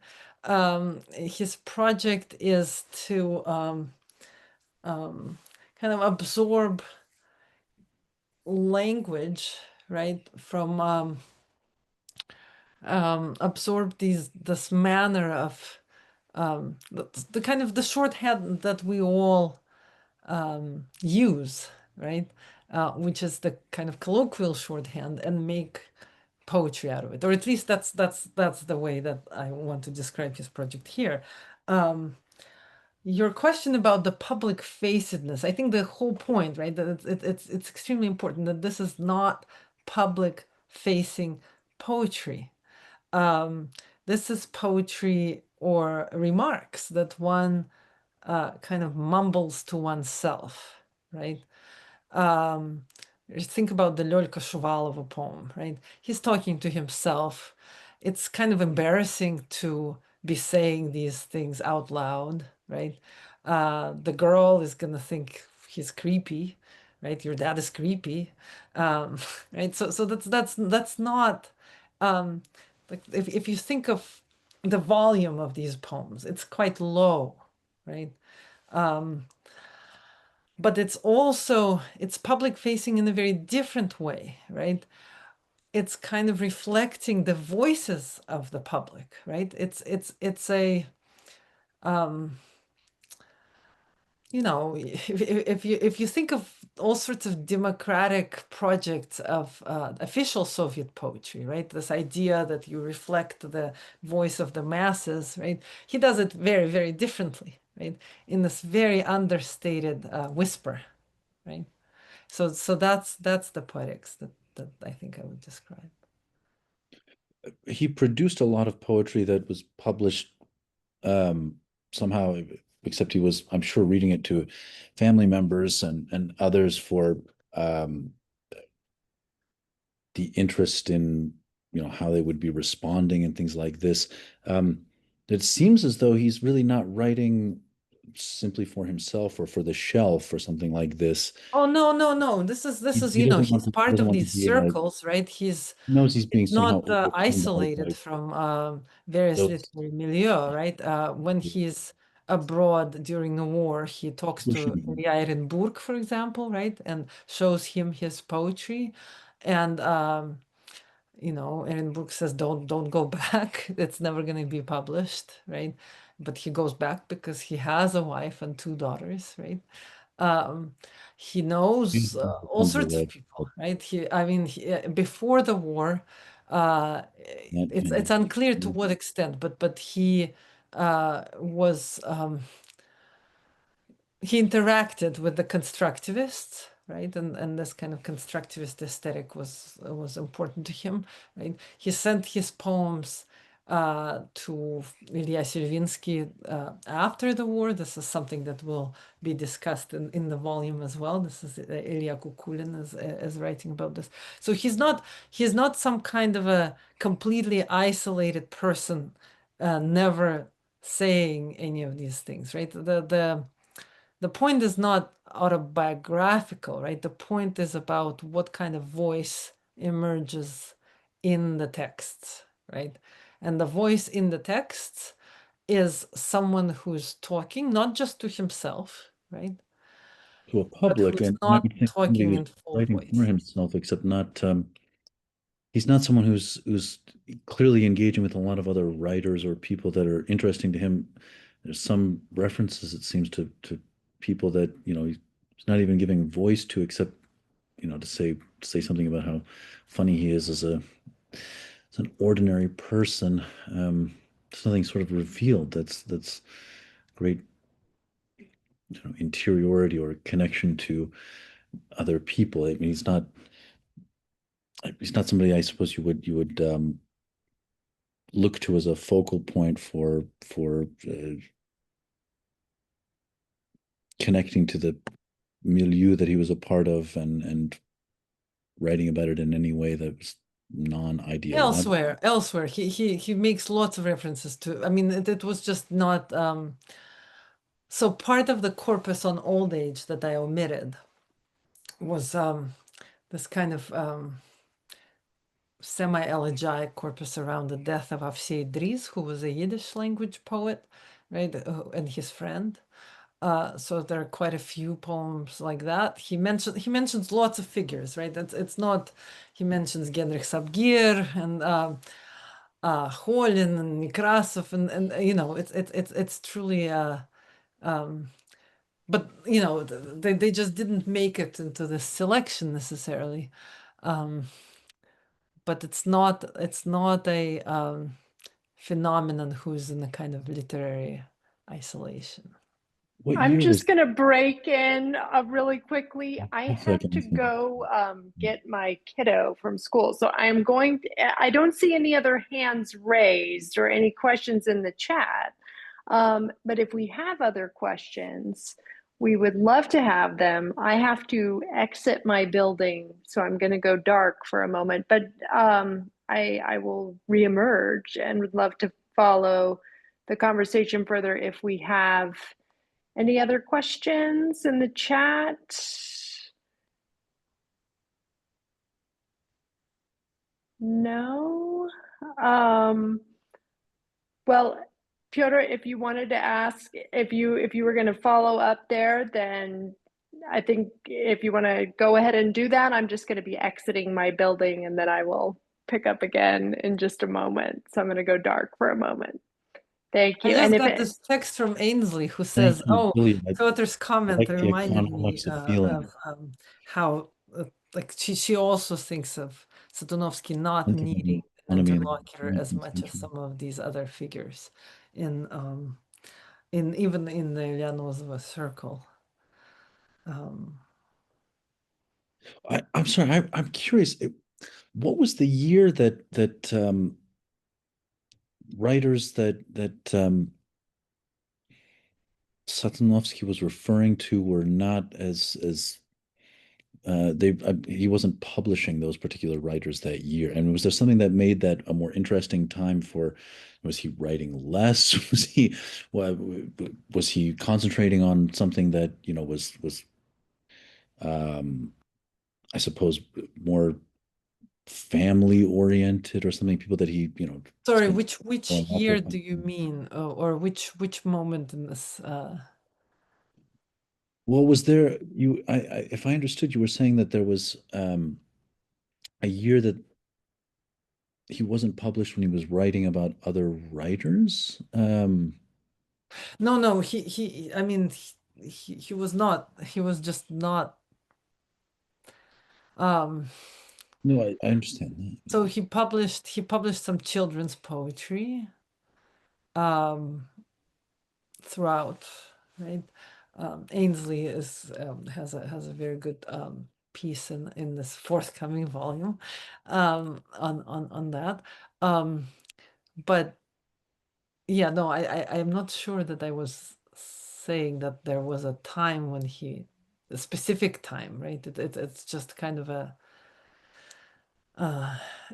His project is to kind of absorb language, right, from absorb this manner of the kind of the shorthand that we all use, right, which is the kind of colloquial shorthand, and make poetry out of it, or at least that's the way that I want to describe his project here. Your question about the public facedness, I think the whole point, right, that it's extremely important that this is not public facing poetry. This is poetry or remarks that one kind of mumbles to oneself, right? Think about the Lolka Shuvalova poem, right? He's talking to himself. It's kind of embarrassing to be saying these things out loud, right? The girl is gonna think he's creepy, right? Your dad is creepy, right? So that's not like if you think of the volume of these poems, it's quite low, right? But it's public facing in a very different way, right? It's kind of reflecting the voices of the public, right? It's a if you think of all sorts of democratic projects of official Soviet poetry, right? This idea that you reflect the voice of the masses, right? He does it very, very differently, right? In this very understated whisper, right? So that's the poetics that I think I would describe. He produced a lot of poetry that was published somehow, except he was, I'm sure, reading it to family members and others for the interest in how they would be responding and things like this. It seems as though he's really not writing simply for himself or for the shelf or something like this. Oh, no. This is He doesn't want he's part doesn't of want to these be circles, right? He's knows he's being somehow not overcome isolated by from various those. literary milieu, right? When he's abroad during the war, he talks to Burg, for example, right? And shows him his poetry. And you know, and book says don't go back. It's never going to be published, right? But he goes back because he has a wife and two daughters, right? Um, he knows all sorts of people, right? Before the war, uh, it's unclear to what extent, but he was he interacted with the constructivists, right? And this kind of constructivist aesthetic was important to him, right? He sent his poems to Ilya Servinsky after the war. This is something that will be discussed in the volume as well. This is Ilya Kukulin is writing about this. So he's not some kind of a completely isolated person, never saying any of these things, right? The point is not autobiographical, right? The point is about what kind of voice emerges in the texts, right? And the voice in the texts is someone who's talking not just to himself, right? To a But public, who's and I not would think somebody talking who's in full writing for voice. himself, except not he's not someone who's clearly engaging with a lot of other writers or people that are interesting to him. There's some references, it seems, to people that, you know, he's not even giving voice to, except, you know, to say something about how funny he is as an ordinary person. There's nothing sort of revealed that's great, you know, interiority or connection to other people. I mean, he's not somebody I suppose you would look to as a focal point for connecting to the milieu that he was a part of, and writing about it in any way that was non-ideological. Elsewhere, he makes lots of references to. I mean, it was just not. So part of the corpus on old age that I omitted was this kind of semi-elegiac corpus around the death of Avsei Dries, who was a Yiddish language poet, right, and his friend. So there are quite a few poems like that. He mentions lots of figures, right? It's not. He mentions Genrikh Sapgir and Holin and Nekrasov, and you know, it's truly. But you know, they just didn't make it into the selection necessarily. But it's not a phenomenon who's in a kind of literary isolation. What I'm year was just going to break in really quickly. I a have second? to go get my kiddo from school. So I don't see any other hands raised or any questions in the chat. But if we have other questions, we would love to have them. I have to exit my building, so I'm going to go dark for a moment, but I will reemerge and would love to follow the conversation further if we have any other questions in the chat? No. Well, Piotr, if you wanted to ask, if you were going to follow up there, then I think if you want to go ahead and do that, I'm just going to be exiting my building and then I will pick up again in just a moment. So I'm going to go dark for a moment. Thank I you. just And if got it, this text from Ainsley who Thank says, you, "Oh, Billy. Piotr's I comment like the reminded me economics of feeling. of how like she also thinks of Satunovsky not needing an Economy in interlocutor the as 19th much as century. some of these other figures in even in the Ulyanova circle." I'm sorry. I'm curious. What was the year that writers that Satanovsky was referring to were not as he wasn't publishing those particular writers that year? And was there something that made that a more interesting time for? Was he writing less? Was he concentrating on something that, you know, was um, I suppose more family oriented or something? People that he, you know, Sorry, spent which growing up with. year do you mean, or which moment in this? Well, was there if I understood, you were saying that there was a year that he wasn't published when he was writing about other writers. No, I mean, he was not, he was just not, No, I understand that. so he published some children's poetry, throughout, right? Ainsley has a very good piece in this forthcoming volume, on that. But yeah, no, I am not sure that I was saying that there was a time when a specific time, right? It's just kind of a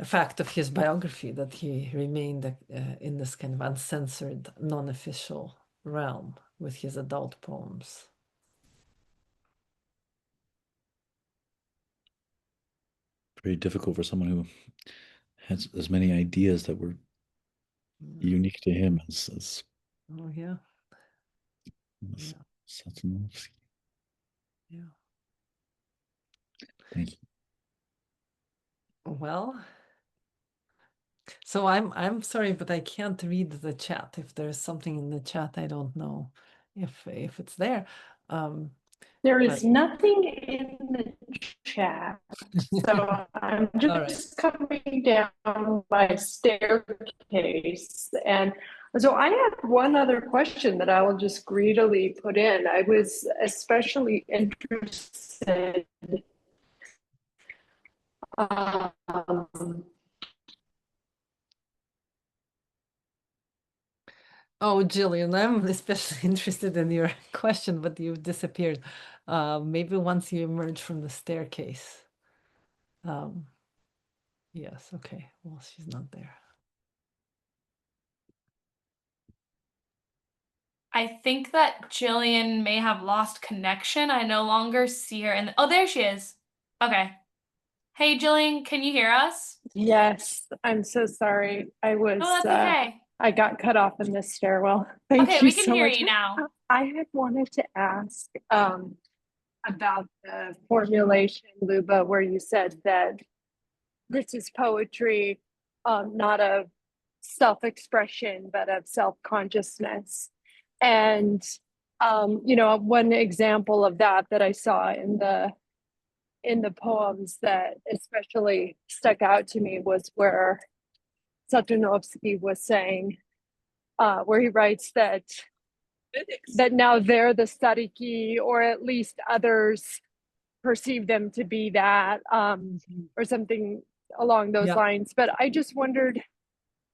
fact of his biography that he remained in this kind of uncensored, non-official realm with his adult poems. Very difficult for someone who has as many ideas that were unique to him as Oh yeah, as yeah, Satunovsky. yeah. Thank you. Well, so I'm sorry, but I can't read the chat. If there's something in the chat, I don't know if it's there. There But is nothing in the chat, so I'm all right. just coming down my staircase. And so I have one other question that I will just greedily put in. I was especially interested Oh, Jillian, I'm especially interested in your question, but you've disappeared. Maybe once you emerge from the staircase. Yes, okay. Well, she's not there. I think that Jillian may have lost connection. I no longer see her in oh, there she is. Okay. Hey, Jillian, can you hear us? Yes, I'm so sorry. Oh, that's okay. I got cut off in the stairwell. Thank Okay, you we can so hear much. you now. I had wanted to ask about the formulation, Luba, where you said that this is poetry, not of self-expression, but of self-consciousness. And one example of that I saw in the poems that especially stuck out to me was where Satunovsky was saying, where he writes that now they're the Sadiki, or at least others perceive them to be that, or something along those Yeah. lines. But I just wondered,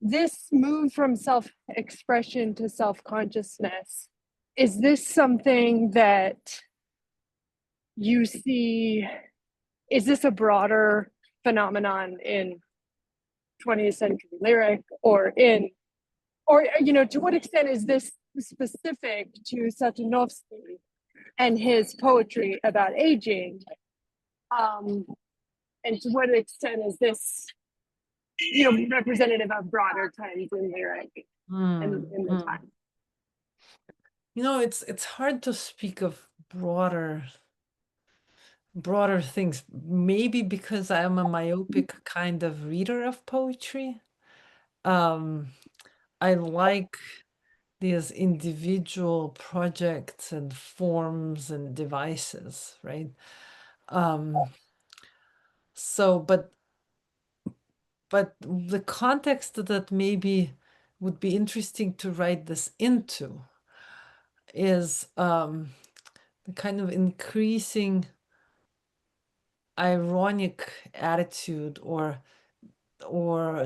this move from self-expression to self-consciousness, is this something that you see, is this a broader phenomenon in 20th century lyric, or to what extent is this specific to Satunovsky and his poetry about aging? And to what extent is this, representative of broader trends in lyric in the time? It's hard to speak of broader things, maybe because I'm a myopic kind of reader of poetry. I like these individual projects and forms and devices, right? So, but the context that maybe would be interesting to write this into is the kind of increasing ironic attitude or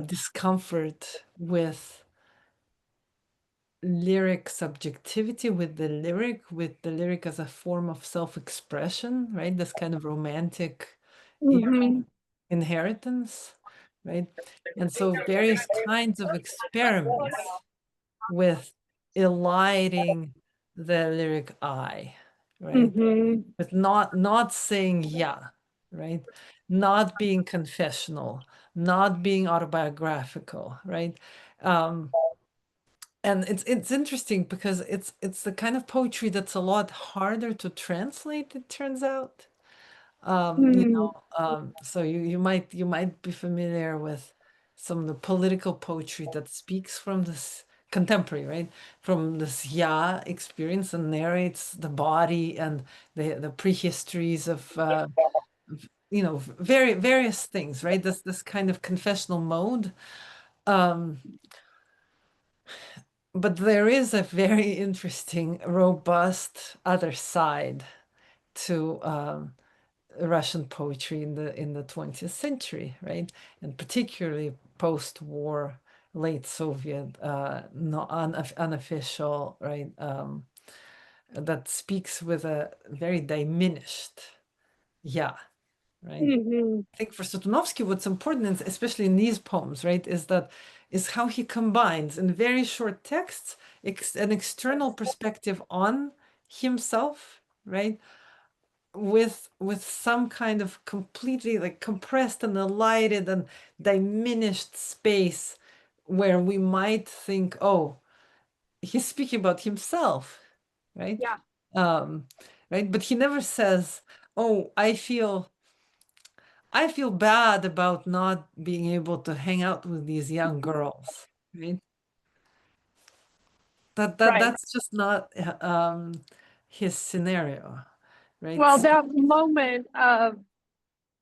discomfort with lyric subjectivity, with the lyric as a form of self-expression, right? This kind of romantic inheritance, right? And so various kinds of experiments with eliding the lyric I, right? With not saying yeah, right? Not being confessional, not being autobiographical, right? And it's interesting because it's the kind of poetry that's a lot harder to translate, it turns out. So you might be familiar with some of the political poetry that speaks from this contemporary, right? From this experience and narrates the body and the prehistories of various things, right? This kind of confessional mode. But there is a very interesting, robust other side to Russian poetry in the 20th century, right? And particularly post-war, late Soviet, unofficial, right? That speaks with a very diminished, right? I think for Satunovsky, what's important, especially in these poems, right, is how he combines in very short texts an external perspective on himself, right, with some kind of completely like compressed and enlightened and diminished space where we might think, oh, he's speaking about himself, right? Right, but he never says, oh, I feel bad about not being able to hang out with these young girls, right? That's just not his scenario, right? Well, that moment of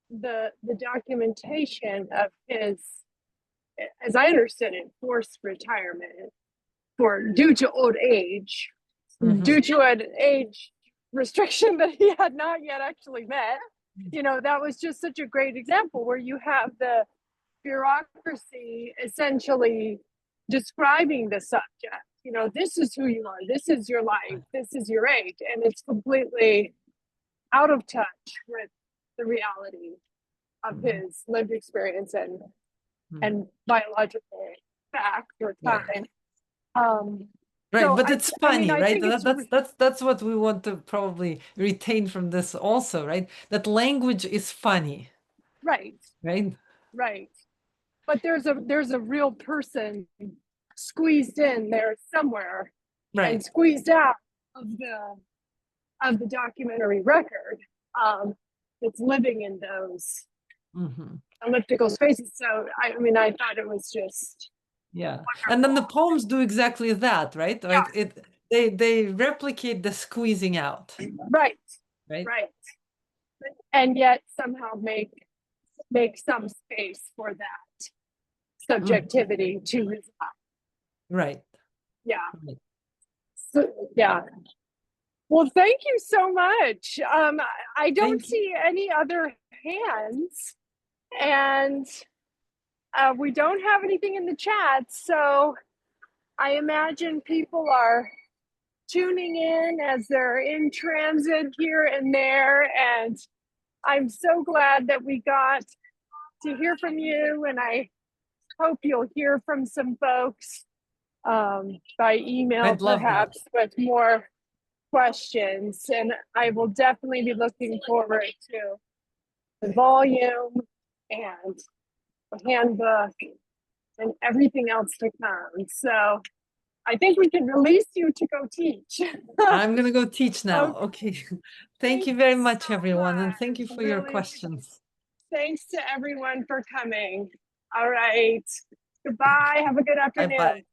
the documentation of his, as I understood it, forced retirement due to old age, due to an age restriction that he had not yet actually met. That was just such a great example where you have the bureaucracy essentially describing the subject. This is who you are, this is your life, this is your age, and it's completely out of touch with the reality of his lived experience and biological fact or time. Right, so but it's funny, I right? think That's what we want to probably retain from this also, right? That language is funny. Right. But there's a real person squeezed in there somewhere, right, and squeezed out of the documentary record. It's living in those elliptical spaces. So I thought it was just and then the poems do exactly that, right? Like they replicate the squeezing out, right, and yet somehow make some space for that subjectivity to reside. Right. So, well, thank you so much. I don't see any other hands, and we don't have anything in the chat, so I imagine people are tuning in as they're in transit here and there, and I'm so glad that we got to hear from you, and I hope you'll hear from some folks by email, perhaps, with more questions. And I will definitely be looking forward to the volume and the handbook and everything else to come. So I think we can release you to go teach. I'm going to go teach now. Okay. Thank you very much, everyone. And thank you for your questions. Thanks to everyone for coming. All right. Goodbye. Have a good afternoon. Bye-bye.